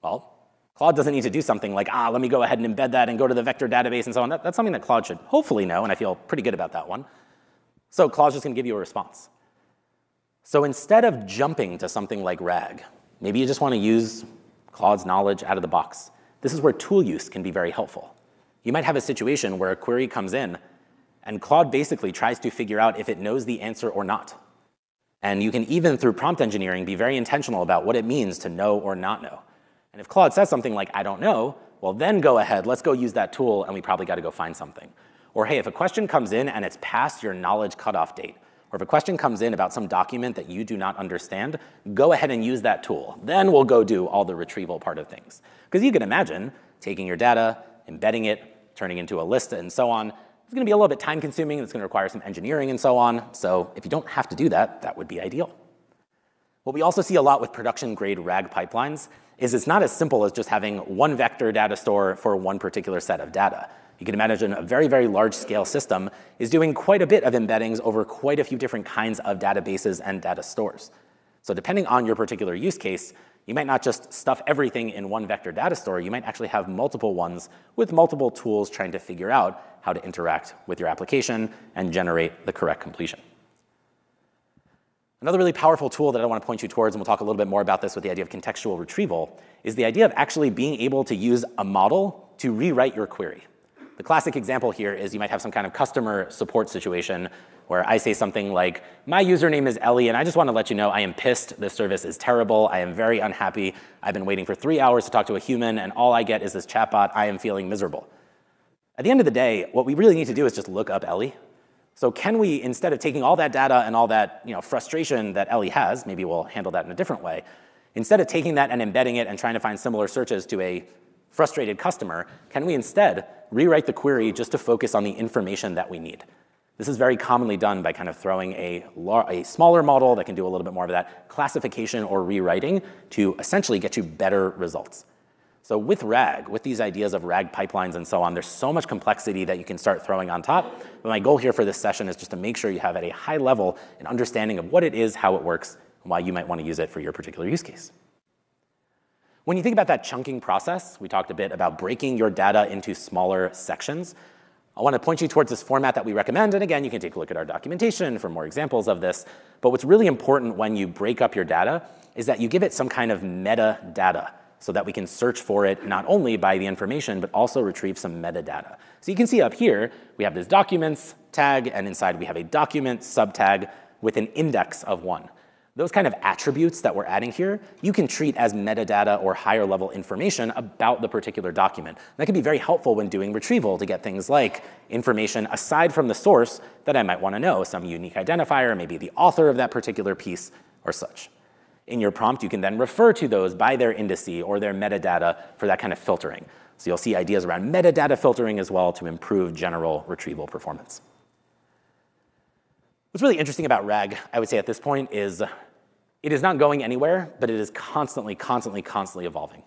Well, Claude doesn't need to do something like, let me go ahead and embed that and go to the vector database and so on. That's something that Claude should hopefully know, and I feel pretty good about that one. So Claude's just going to give you a response. So instead of jumping to something like RAG, maybe you just want to use Claude's knowledge out of the box. This is where tool use can be very helpful. You might have a situation where a query comes in, and Claude basically tries to figure out if it knows the answer or not. And you can even, through prompt engineering, be very intentional about what it means to know or not know. And if Claude says something like, I don't know, well, then go ahead, let's go use that tool, and we probably got to go find something. Or hey, if a question comes in and it's past your knowledge cutoff date, or if a question comes in about some document that you do not understand, go ahead and use that tool. Then we'll go do all the retrieval part of things. Because you can imagine taking your data, embedding it, turning into a list, and so on. It's going to be a little bit time consuming. It's going to require some engineering and so on. So if you don't have to do that, that would be ideal. What we also see a lot with production-grade RAG pipelines is it's not as simple as just having one vector data store for one particular set of data. You can imagine a very, very large-scale system is doing quite a bit of embeddings over quite a few different kinds of databases and data stores. So depending on your particular use case, you might not just stuff everything in one vector data store. You might actually have multiple ones with multiple tools trying to figure out how to interact with your application and generate the correct completion. Another really powerful tool that I want to point you towards, and we'll talk a little bit more about this with the idea of contextual retrieval, is the idea of actually being able to use a model to rewrite your query. The classic example here is you might have some kind of customer support situation where I say something like, my username is Ellie, and I just want to let you know I am pissed. This service is terrible. I am very unhappy. I've been waiting for 3 hours to talk to a human, and all I get is this chatbot. I am feeling miserable. At the end of the day, what we really need to do is just look up Ellie. So can we, instead of taking all that data and all that frustration that Ellie has, maybe we'll handle that in a different way, instead of taking that and embedding it and trying to find similar searches to a frustrated customer, can we instead rewrite the query just to focus on the information that we need? This is very commonly done by kind of throwing a smaller model that can do a little bit more of that classification or rewriting to essentially get you better results. So with RAG, with these ideas of RAG pipelines and so on, there's so much complexity that you can start throwing on top. But my goal here for this session is just to make sure you have at a high level an understanding of what it is, how it works, and why you might want to use it for your particular use case. When you think about that chunking process, we talked a bit about breaking your data into smaller sections. I want to point you towards this format that we recommend. And again, you can take a look at our documentation for more examples of this. But what's really important when you break up your data is that you give it some kind of metadata so that we can search for it not only by the information, but also retrieve some metadata. So you can see up here, we have this documents tag, and inside we have a document subtag with an index of 1. Those kind of attributes that we're adding here, you can treat as metadata or higher level information about the particular document. That can be very helpful when doing retrieval to get things like information aside from the source that I might want to know, some unique identifier, maybe the author of that particular piece or such. In your prompt, you can then refer to those by their indice or their metadata for that kind of filtering. So you'll see ideas around metadata filtering as well to improve general retrieval performance. What's really interesting about RAG, I would say at this point, is it is not going anywhere, but it is constantly evolving.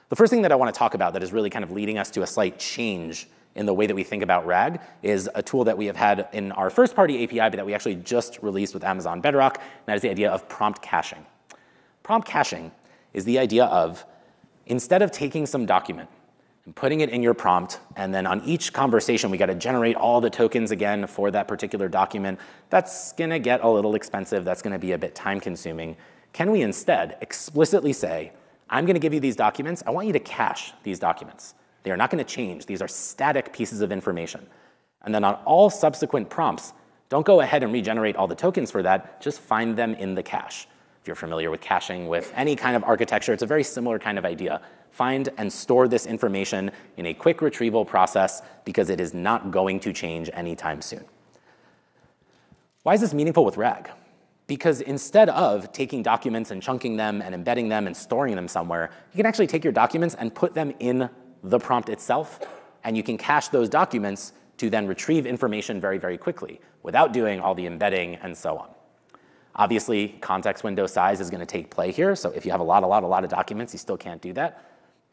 The first thing that I want to talk about that is really kind of leading us to a slight change in the way that we think about RAG is a tool that we have had in our first-party API, but that we actually just released with Amazon Bedrock, and that is the idea of prompt caching. Prompt caching is the idea of, instead of taking some document and putting it in your prompt, and then on each conversation we got to generate all the tokens again for that particular document, that's going to get a little expensive, that's going to be a bit time consuming. Can we instead explicitly say, I'm going to give you these documents, I want you to cache these documents. They are not going to change, these are static pieces of information. And then on all subsequent prompts, don't go ahead and regenerate all the tokens for that, just find them in the cache. If you're familiar with caching with any kind of architecture, it's a very similar kind of idea. Find and store this information in a quick retrieval process because it is not going to change anytime soon. Why is this meaningful with RAG? Because instead of taking documents and chunking them and embedding them and storing them somewhere, you can actually take your documents and put them in the prompt itself, and you can cache those documents to then retrieve information very, very quickly without doing all the embedding and so on. Obviously, context window size is going to take play here, so if you have a lot of documents, you still can't do that.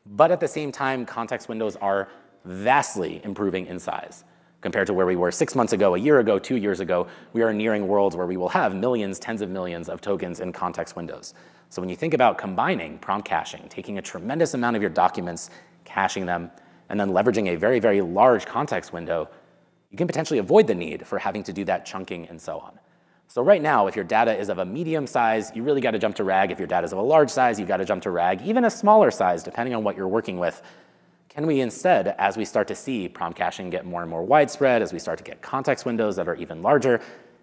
But at the same time, context windows are vastly improving in size. Compared to where we were 6 months ago, a year ago, 2 years ago, we are nearing worlds where we will have millions, tens of millions of tokens in context windows. So when you think about combining prompt caching, taking a tremendous amount of your documents, caching them, and then leveraging a very, very large context window, you can potentially avoid the need for having to do that chunking and so on. So right now, if your data is of a medium size, you really got to jump to RAG. If your data is of a large size, you've got to jump to RAG. Even a smaller size, depending on what you're working with. Can we instead, as we start to see prompt caching get more and more widespread, as we start to get context windows that are even larger,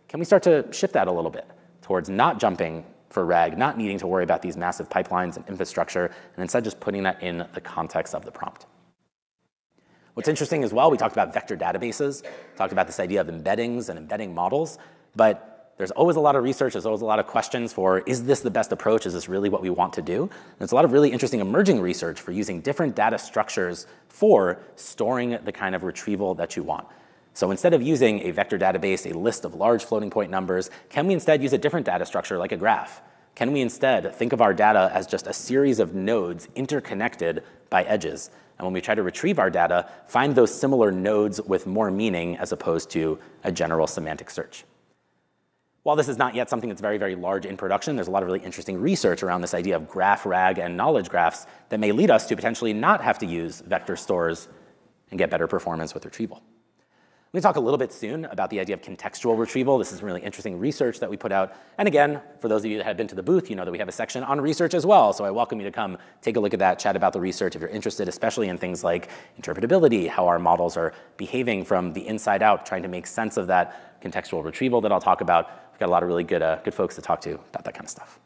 can we start to shift that a little bit towards not jumping for RAG, not needing to worry about these massive pipelines and infrastructure, and instead just putting that in the context of the prompt? What's interesting as well, we talked about vector databases, talked about this idea of embeddings and embedding models, but there's always a lot of research, there's always a lot of questions for, is this the best approach? Is this really what we want to do? And there's a lot of really interesting emerging research for using different data structures for storing the kind of retrieval that you want. So instead of using a vector database, a list of large floating point numbers, can we instead use a different data structure like a graph? Can we instead think of our data as just a series of nodes interconnected by edges? And when we try to retrieve our data, find those similar nodes with more meaning as opposed to a general semantic search. While this is not yet something that's very, very large in production, there's a lot of really interesting research around this idea of graph RAG and knowledge graphs that may lead us to potentially not have to use vector stores and get better performance with retrieval. Let me talk a little bit soon about the idea of contextual retrieval. This is some really interesting research that we put out. And again, for those of you that have been to the booth, you know that we have a section on research as well. So I welcome you to come take a look at that, chat about the research if you're interested, especially in things like interpretability, how our models are behaving from the inside out, trying to make sense of that contextual retrieval that I'll talk about. We've got a lot of really good folks to talk to about that kind of stuff.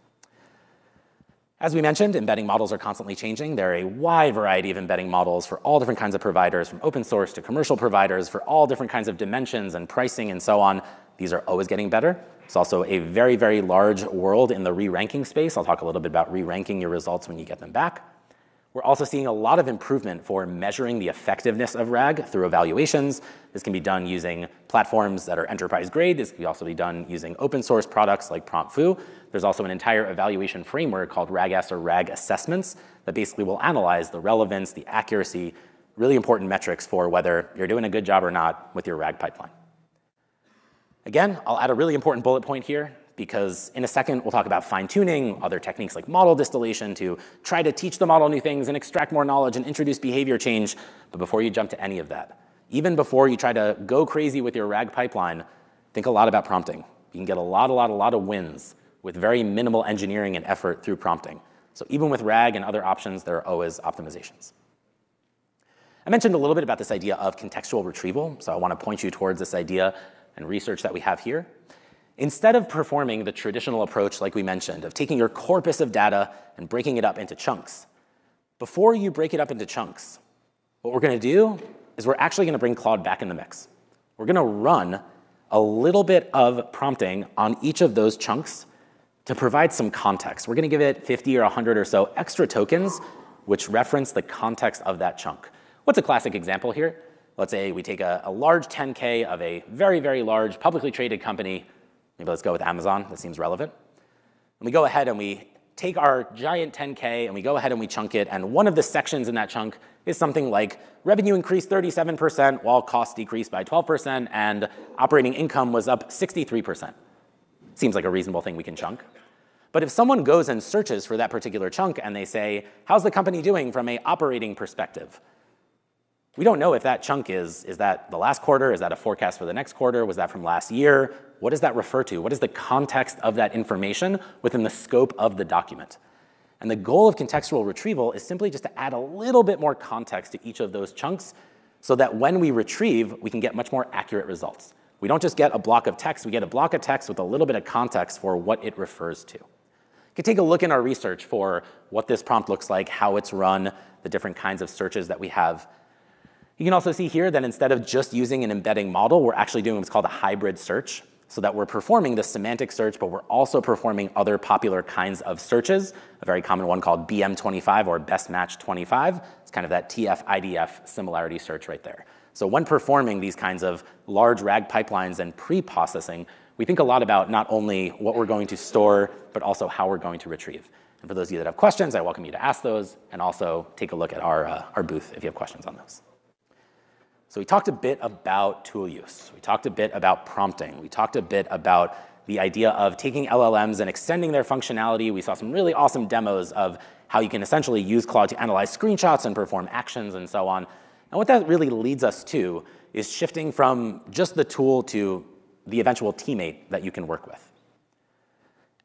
As we mentioned, embedding models are constantly changing. There are a wide variety of embedding models for all different kinds of providers, from open source to commercial providers, for all different kinds of dimensions and pricing and so on. These are always getting better. It's also a very, very large world in the re-ranking space. I'll talk a little bit about re-ranking your results when you get them back. We're also seeing a lot of improvement for measuring the effectiveness of RAG through evaluations. This can be done using platforms that are enterprise grade. This can also be done using open source products like PromptFoo. There's also an entire evaluation framework called RAGass or RAG assessments that basically will analyze the relevance, the accuracy, really important metrics for whether you're doing a good job or not with your RAG pipeline. Again, I'll add a really important bullet point here, because in a second, we'll talk about fine-tuning, other techniques like model distillation to try to teach the model new things and extract more knowledge and introduce behavior change. But before you jump to any of that, even before you try to go crazy with your RAG pipeline, think a lot about prompting. You can get a lot of wins with very minimal engineering and effort through prompting. So even with RAG and other options, there are always optimizations. I mentioned a little bit about this idea of contextual retrieval. So I want to point you towards this idea and research that we have here. Instead of performing the traditional approach, like we mentioned, of taking your corpus of data and breaking it up into chunks, before you break it up into chunks, what we're going to do is we're actually going to bring Claude back in the mix. We're going to run a little bit of prompting on each of those chunks to provide some context. We're going to give it 50 or 100 or so extra tokens which reference the context of that chunk. What's a classic example here? Let's say we take a large 10K of a very, very large publicly traded company. Maybe let's go with Amazon, that seems relevant. And we go ahead and we take our giant 10K and we go ahead and we chunk it, and one of the sections in that chunk is something like revenue increased 37% while costs decreased by 12% and operating income was up 63%. Seems like a reasonable thing we can chunk. But if someone goes and searches for that particular chunk and they say, how's the company doing from an operating perspective? We don't know if that chunk is that the last quarter? Is that a forecast for the next quarter? Was that from last year? What does that refer to? What is the context of that information within the scope of the document? And the goal of contextual retrieval is simply just to add a little bit more context to each of those chunks so that when we retrieve, we can get much more accurate results. We don't just get a block of text, we get a block of text with a little bit of context for what it refers to. You can take a look in our research for what this prompt looks like, how it's run, the different kinds of searches that we have. You can also see here that instead of just using an embedding model, we're actually doing what's called a hybrid search, so that we're performing the semantic search, but we're also performing other popular kinds of searches, a very common one called BM25 or Best Match 25. It's kind of that TF-IDF similarity search right there. So when performing these kinds of large RAG pipelines and pre-processing, we think a lot about not only what we're going to store, but also how we're going to retrieve. And for those of you that have questions, I welcome you to ask those, and also take a look at our booth if you have questions on those. So we talked a bit about tool use. We talked a bit about prompting. We talked a bit about the idea of taking LLMs and extending their functionality. We saw some really awesome demos of how you can essentially use Claude to analyze screenshots and perform actions and so on. And what that really leads us to is shifting from just the tool to the eventual teammate that you can work with.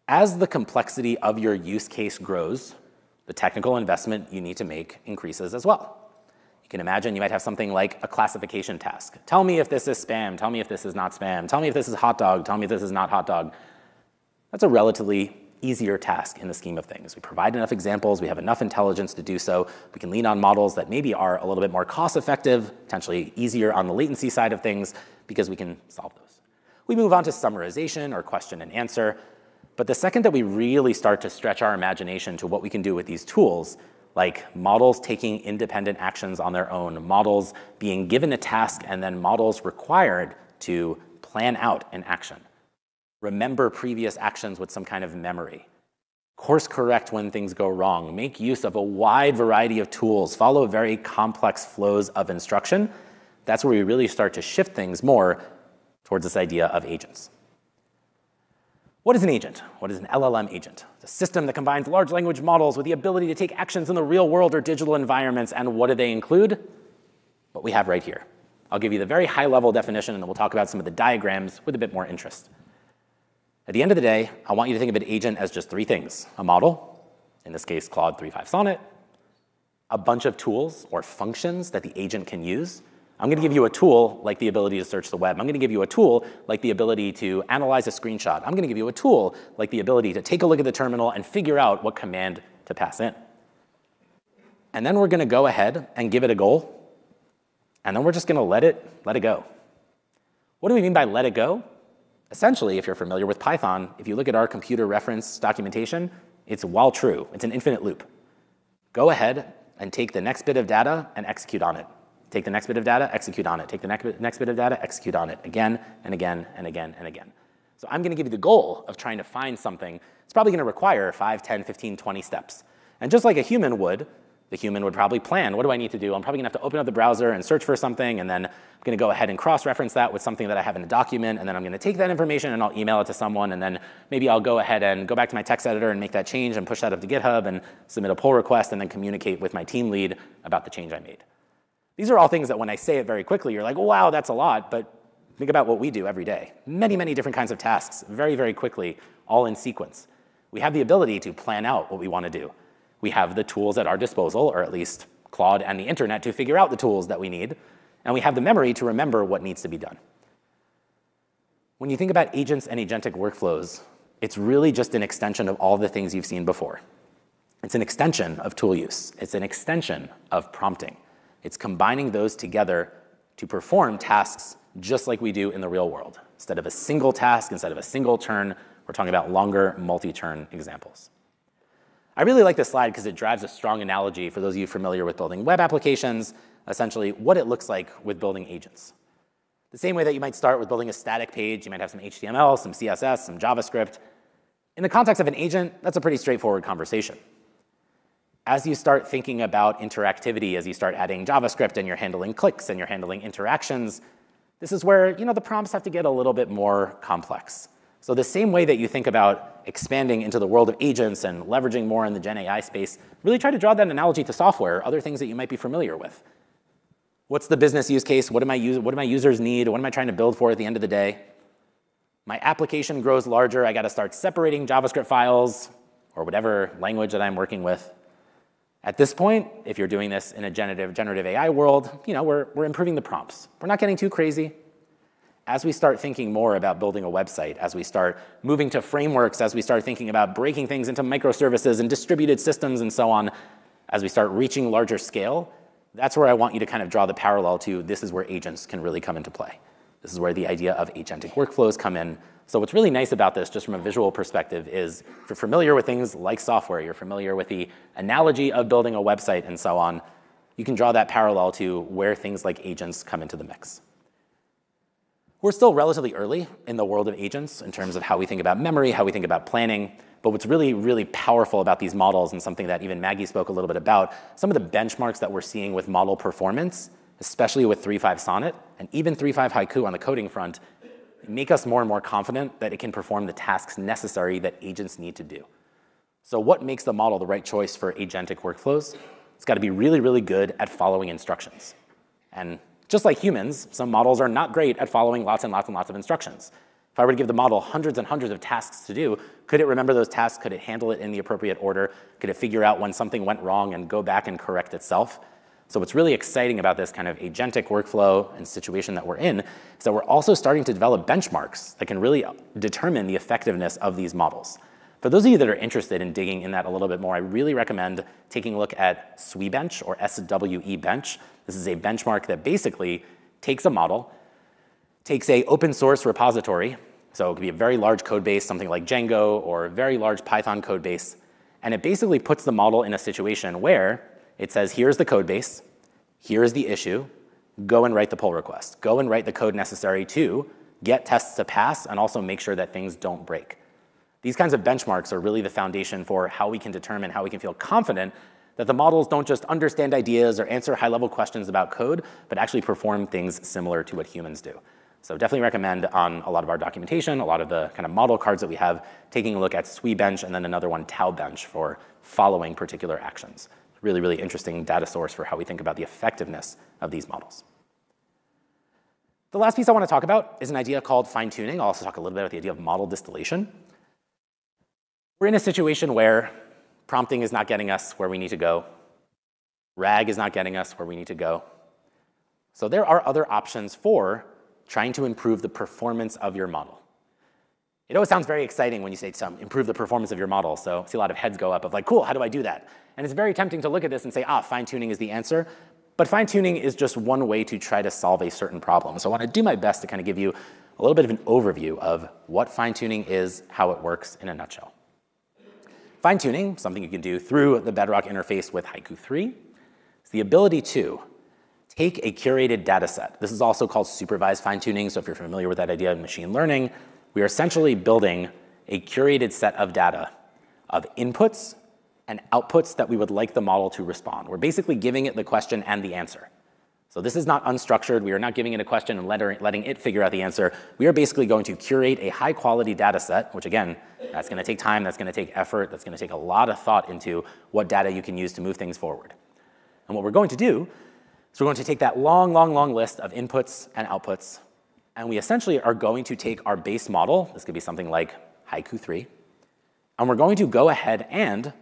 As the complexity of your use case grows, the technical investment you need to make increases as well. You can imagine you might have something like a classification task. Tell me if this is spam. Tell me if this is not spam. Tell me if this is hot dog. Tell me if this is not hot dog. That's a relatively easier task in the scheme of things. We provide enough examples. We have enough intelligence to do so. We can lean on models that maybe are a little bit more cost-effective, potentially easier on the latency side of things, because we can solve those. We move on to summarization or question and answer. But the second that we really start to stretch our imagination to what we can do with these tools, like models taking independent actions on their own, models being given a task, and then models required to plan out an action, remember previous actions with some kind of memory, course correct when things go wrong, make use of a wide variety of tools, follow very complex flows of instruction, that's where we really start to shift things more towards this idea of agents. What is an agent? What is an LLM agent? It's a system that combines large language models with the ability to take actions in the real world or digital environments. And what do they include? What we have right here. I'll give you the very high-level definition, and then we'll talk about some of the diagrams with a bit more interest. At the end of the day, I want you to think of an agent as just three things. A model, in this case, Claude 3.5 Sonnet, a bunch of tools or functions that the agent can use. I'm going to give you a tool like the ability to search the web. I'm going to give you a tool like the ability to analyze a screenshot. I'm going to give you a tool like the ability to take a look at the terminal and figure out what command to pass in. And then we're going to go ahead and give it a goal. And then we're just going to let it go. What do we mean by let it go? Essentially, if you're familiar with Python, if you look at our computer reference documentation, it's while true. It's an infinite loop. Go ahead and take the next bit of data and execute on it. Take the next bit of data, execute on it. Take the next bit of data, execute on it again and again and again and again. So I'm going to give you the goal of trying to find something. It's probably going to require 5, 10, 15, 20 steps. And just like a human would, the human would probably plan, what do I need to do? I'm probably going to have to open up the browser and search for something, and then I'm going to go ahead and cross-reference that with something that I have in a document, and then I'm going to take that information and I'll email it to someone, and then maybe I'll go ahead and go back to my text editor and make that change and push that up to GitHub and submit a pull request and then communicate with my team lead about the change I made. These are all things that when I say it very quickly, you're like, oh, wow, that's a lot, but think about what we do every day. Many, many different kinds of tasks, very, very quickly, all in sequence. We have the ability to plan out what we want to do. We have the tools at our disposal, or at least Claude and the internet, to figure out the tools that we need, and we have the memory to remember what needs to be done. When you think about agents and agentic workflows, it's really just an extension of all the things you've seen before. It's an extension of tool use. It's an extension of prompting. It's combining those together to perform tasks just like we do in the real world. Instead of a single task, instead of a single turn, we're talking about longer multi-turn examples. I really like this slide because it drives a strong analogy for those of you familiar with building web applications, essentially what it looks like with building agents. The same way that you might start with building a static page, you might have some HTML, some CSS, some JavaScript. In the context of an agent, that's a pretty straightforward conversation. As you start thinking about interactivity, as you start adding JavaScript and you're handling clicks and you're handling interactions, this is where the prompts have to get a little bit more complex. So the same way that you think about expanding into the world of agents and leveraging more in the Gen AI space, really try to draw that analogy to software, other things that you might be familiar with. What's the business use case? What do my users need? What am I trying to build for at the end of the day? My application grows larger. I got to start separating JavaScript files or whatever language that I'm working with. At this point, if you're doing this in a generative AI world, we're improving the prompts. We're not getting too crazy. As we start thinking more about building a website, as we start moving to frameworks, as we start thinking about breaking things into microservices and distributed systems and so on, as we start reaching larger scale, that's where I want you to kind of draw the parallel to this is where agents can really come into play. This is where the idea of agentic workflows come in. So what's really nice about this, just from a visual perspective, is if you're familiar with things like software, you're familiar with the analogy of building a website and so on, you can draw that parallel to where things like agents come into the mix. We're still relatively early in the world of agents in terms of how we think about memory, how we think about planning. But what's really, really powerful about these models, and something that even Maggie spoke a little bit about, some of the benchmarks that we're seeing with model performance especially with 3.5 Sonnet and even 3.5 Haiku on the coding front, make us more and more confident that it can perform the tasks necessary that agents need to do. So what makes the model the right choice for agentic workflows? It's got to be really, really good at following instructions. And just like humans, some models are not great at following lots and lots and lots of instructions. If I were to give the model hundreds and hundreds of tasks to do, could it remember those tasks? Could it handle it in the appropriate order? Could it figure out when something went wrong and go back and correct itself? So what's really exciting about this kind of agentic workflow and situation that we're in is that we're also starting to develop benchmarks that can really determine the effectiveness of these models. For those of you that are interested in digging in that a little bit more, I really recommend taking a look at SWE-bench or SWE-bench. This is a benchmark that basically takes a model, takes a open source repository, so it could be a very large code base, something like Django, or a very large Python code base, and it basically puts the model in a situation where it says, here's the code base, here's the issue, go and write the pull request. Go and write the code necessary to get tests to pass and also make sure that things don't break. These kinds of benchmarks are really the foundation for how we can determine, how we can feel confident that the models don't just understand ideas or answer high-level questions about code, but actually perform things similar to what humans do. So definitely recommend on a lot of our documentation, a lot of the kind of model cards that we have, taking a look at SWE-bench and then another one, TAO-bench, for following particular actions. Really, really interesting data source for how we think about the effectiveness of these models. The last piece I want to talk about is an idea called fine-tuning. I'll also talk a little bit about the idea of model distillation. We're in a situation where prompting is not getting us where we need to go. RAG is not getting us where we need to go. So there are other options for trying to improve the performance of your model. It always sounds very exciting when you say improve the performance of your model. So I see a lot of heads go up of like, cool, how do I do that? And it's very tempting to look at this and say, fine-tuning is the answer. But fine-tuning is just one way to try to solve a certain problem. So I want to do my best to kind of give you a little bit of an overview of what fine-tuning is, how it works in a nutshell. Fine-tuning, something you can do through the Bedrock interface with Haiku 3, is the ability to take a curated data set. This is also called supervised fine-tuning, so if you're familiar with that idea in machine learning, we are essentially building a curated set of data of inputs and outputs that we would like the model to respond. We're basically giving it the question and the answer. So this is not unstructured. We are not giving it a question and letting it figure out the answer. We are basically going to curate a high-quality data set, which again, that's going to take time, that's going to take effort, that's going to take a lot of thought into what data you can use to move things forward. And what we're going to do is we're going to take that long, long, long list of inputs and outputs, and we essentially are going to take our base model, this could be something like Haiku 3, and we're going to go ahead and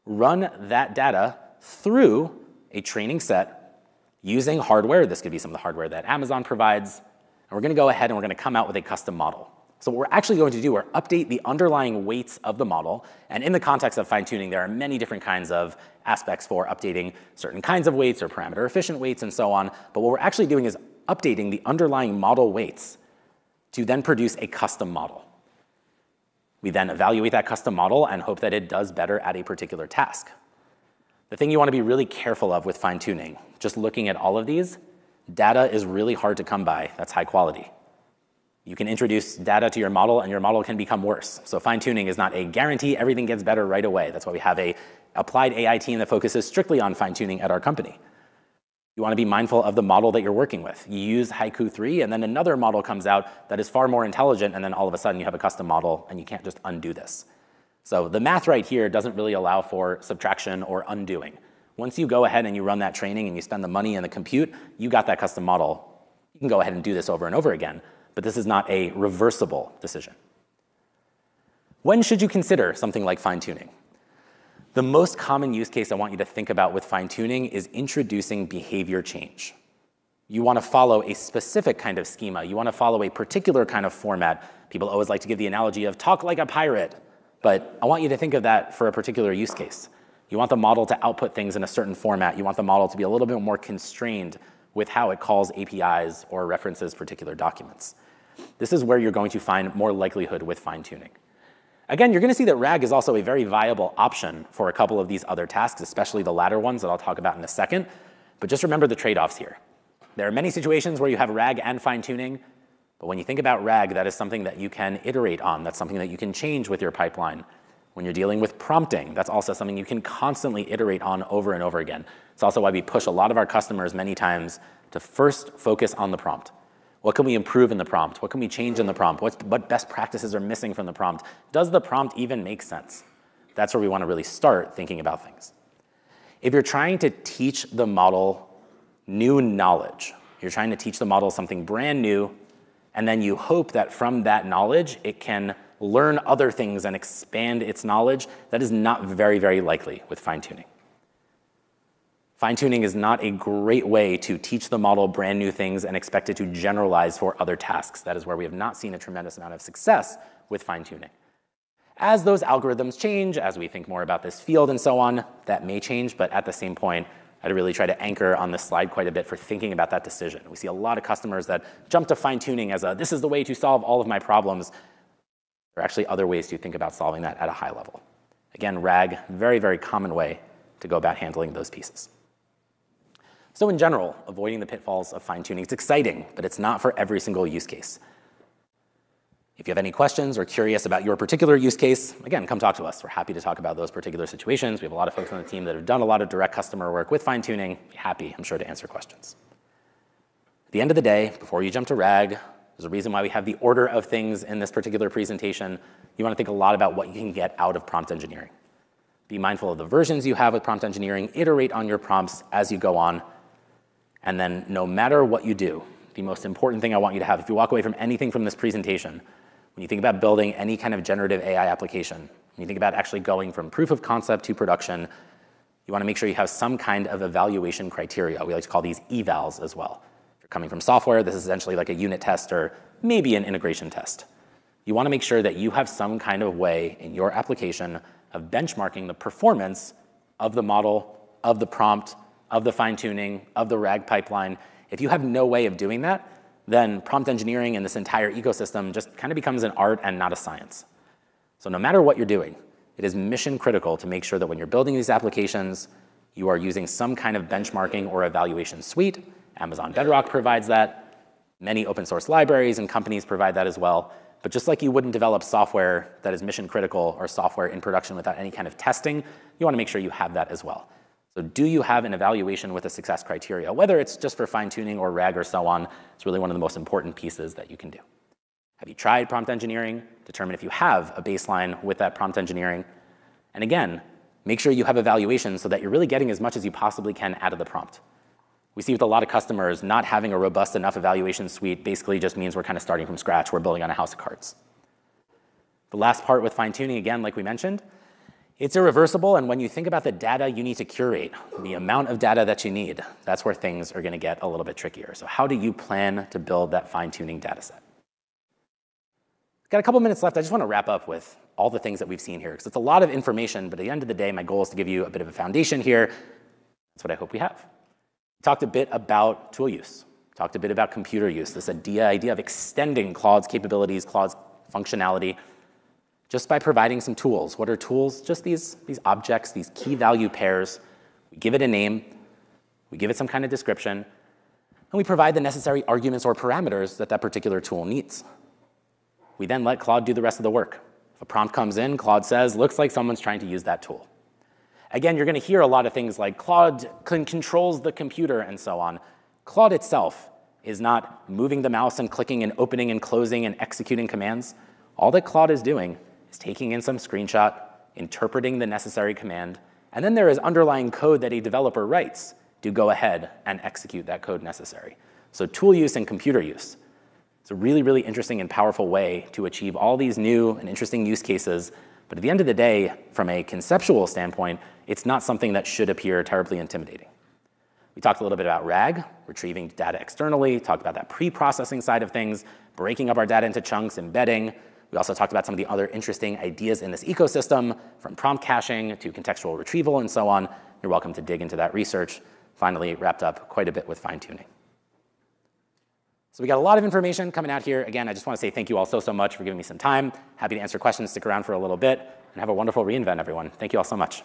run that data through a training set using hardware. This could be some of the hardware that Amazon provides. And we're going to go ahead and we're going to come out with a custom model. So what we're actually going to do is update the underlying weights of the model. And in the context of fine-tuning, there are many different kinds of aspects for updating certain kinds of weights or parameter-efficient weights and so on. But what we're actually doing is updating the underlying model weights to then produce a custom model. We then evaluate that custom model and hope that it does better at a particular task. The thing you want to be really careful of with fine-tuning, just looking at all of these, data is really hard to come by that's high quality. You can introduce data to your model and your model can become worse. So fine-tuning is not a guarantee everything gets better right away. That's why we have an applied AI team that focuses strictly on fine-tuning at our company. You want to be mindful of the model that you're working with. You use Haiku 3 and then another model comes out that is far more intelligent and then all of a sudden you have a custom model and you can't just undo this. So the math right here doesn't really allow for subtraction or undoing. Once you go ahead and you run that training and you spend the money and the compute, you got that custom model. You can go ahead and do this over and over again, but this is not a reversible decision. When should you consider something like fine-tuning? The most common use case I want you to think about with fine-tuning is introducing behavior change. You want to follow a specific kind of schema. You want to follow a particular kind of format. People always like to give the analogy of talk like a pirate. But I want you to think of that for a particular use case. You want the model to output things in a certain format. You want the model to be a little bit more constrained with how it calls APIs or references particular documents. This is where you're going to find more likelihood with fine-tuning. Again, you're going to see that RAG is also a very viable option for a couple of these other tasks, especially the latter ones that I'll talk about in a second. But just remember the trade-offs here. There are many situations where you have RAG and fine-tuning. But when you think about RAG, that is something that you can iterate on. That's something that you can change with your pipeline. When you're dealing with prompting, that's also something you can constantly iterate on over and over again. It's also why we push a lot of our customers many times to first focus on the prompt. What can we improve in the prompt? What can we change in the prompt? What best practices are missing from the prompt? Does the prompt even make sense? That's where we want to really start thinking about things. If you're trying to teach the model new knowledge, you're trying to teach the model something brand new, and then you hope that from that knowledge, it can learn other things and expand its knowledge, that is not very, very likely with fine-tuning. Fine-tuning is not a great way to teach the model brand new things and expect it to generalize for other tasks. That is where we have not seen a tremendous amount of success with fine-tuning. As those algorithms change, as we think more about this field and so on, that may change, but at the same point, I'd really try to anchor on this slide quite a bit for thinking about that decision. We see a lot of customers that jump to fine-tuning as this is the way to solve all of my problems. There are actually other ways to think about solving that at a high level. Again, RAG, very, very common way to go about handling those pieces. So in general, avoiding the pitfalls of fine-tuning is exciting, but it's not for every single use case. If you have any questions or curious about your particular use case, again, come talk to us. We're happy to talk about those particular situations. We have a lot of folks on the team that have done a lot of direct customer work with fine-tuning. Happy, I'm sure, to answer questions. At the end of the day, before you jump to RAG, there's a reason why we have the order of things in this particular presentation. You want to think a lot about what you can get out of prompt engineering. Be mindful of the versions you have with prompt engineering. Iterate on your prompts as you go on. And then no matter what you do, the most important thing I want you to have, if you walk away from anything from this presentation, when you think about building any kind of generative AI application, when you think about actually going from proof of concept to production, you want to make sure you have some kind of evaluation criteria. We like to call these evals as well. If you're coming from software, this is essentially like a unit test or maybe an integration test. You want to make sure that you have some kind of way in your application of benchmarking the performance of the model, of the prompt, of the fine-tuning, of the RAG pipeline. If you have no way of doing that, then prompt engineering and this entire ecosystem just kind of becomes an art and not a science. So no matter what you're doing, it is mission critical to make sure that when you're building these applications, you are using some kind of benchmarking or evaluation suite. Amazon Bedrock provides that. Many open source libraries and companies provide that as well. But just like you wouldn't develop software that is mission critical or software in production without any kind of testing, you want to make sure you have that as well. So do you have an evaluation with a success criteria? Whether it's just for fine-tuning or RAG or so on, it's really one of the most important pieces that you can do. Have you tried prompt engineering? Determine if you have a baseline with that prompt engineering. And again, make sure you have evaluations so that you're really getting as much as you possibly can out of the prompt. We see with a lot of customers, not having a robust enough evaluation suite basically just means we're kind of starting from scratch. We're building on a house of cards. The last part with fine-tuning, again, like we mentioned, it's irreversible, and when you think about the data you need to curate, the amount of data that you need, that's where things are going to get a little bit trickier. So how do you plan to build that fine-tuning data set? Got a couple minutes left. I just want to wrap up with all the things that we've seen here, because it's a lot of information, but at the end of the day, my goal is to give you a bit of a foundation here. That's what I hope we have. We talked a bit about tool use, talked a bit about computer use, this idea of extending Claude's capabilities, Claude's functionality, just by providing some tools. What are tools? Just these objects, these key value pairs. We give it a name, we give it some kind of description, and we provide the necessary arguments or parameters that that particular tool needs. We then let Claude do the rest of the work. If a prompt comes in, Claude says, looks like someone's trying to use that tool. Again, you're going to hear a lot of things like Claude controls the computer and so on. Claude itself is not moving the mouse and clicking and opening and closing and executing commands. All that Claude is doing is taking in some screenshot, interpreting the necessary command, and then there is underlying code that a developer writes to go ahead and execute that code necessary. So tool use and computer use. It's a really, really interesting and powerful way to achieve all these new and interesting use cases. But at the end of the day, from a conceptual standpoint, it's not something that should appear terribly intimidating. We talked a little bit about RAG, retrieving data externally, talked about that pre-processing side of things, breaking up our data into chunks, embedding. We also talked about some of the other interesting ideas in this ecosystem, from prompt caching to contextual retrieval and so on. You're welcome to dig into that research. Finally, wrapped up quite a bit with fine-tuning. So we got a lot of information coming out here. Again, I just want to say thank you all so much for giving me some time. Happy to answer questions. Stick around for a little bit. And have a wonderful reInvent, everyone. Thank you all so much.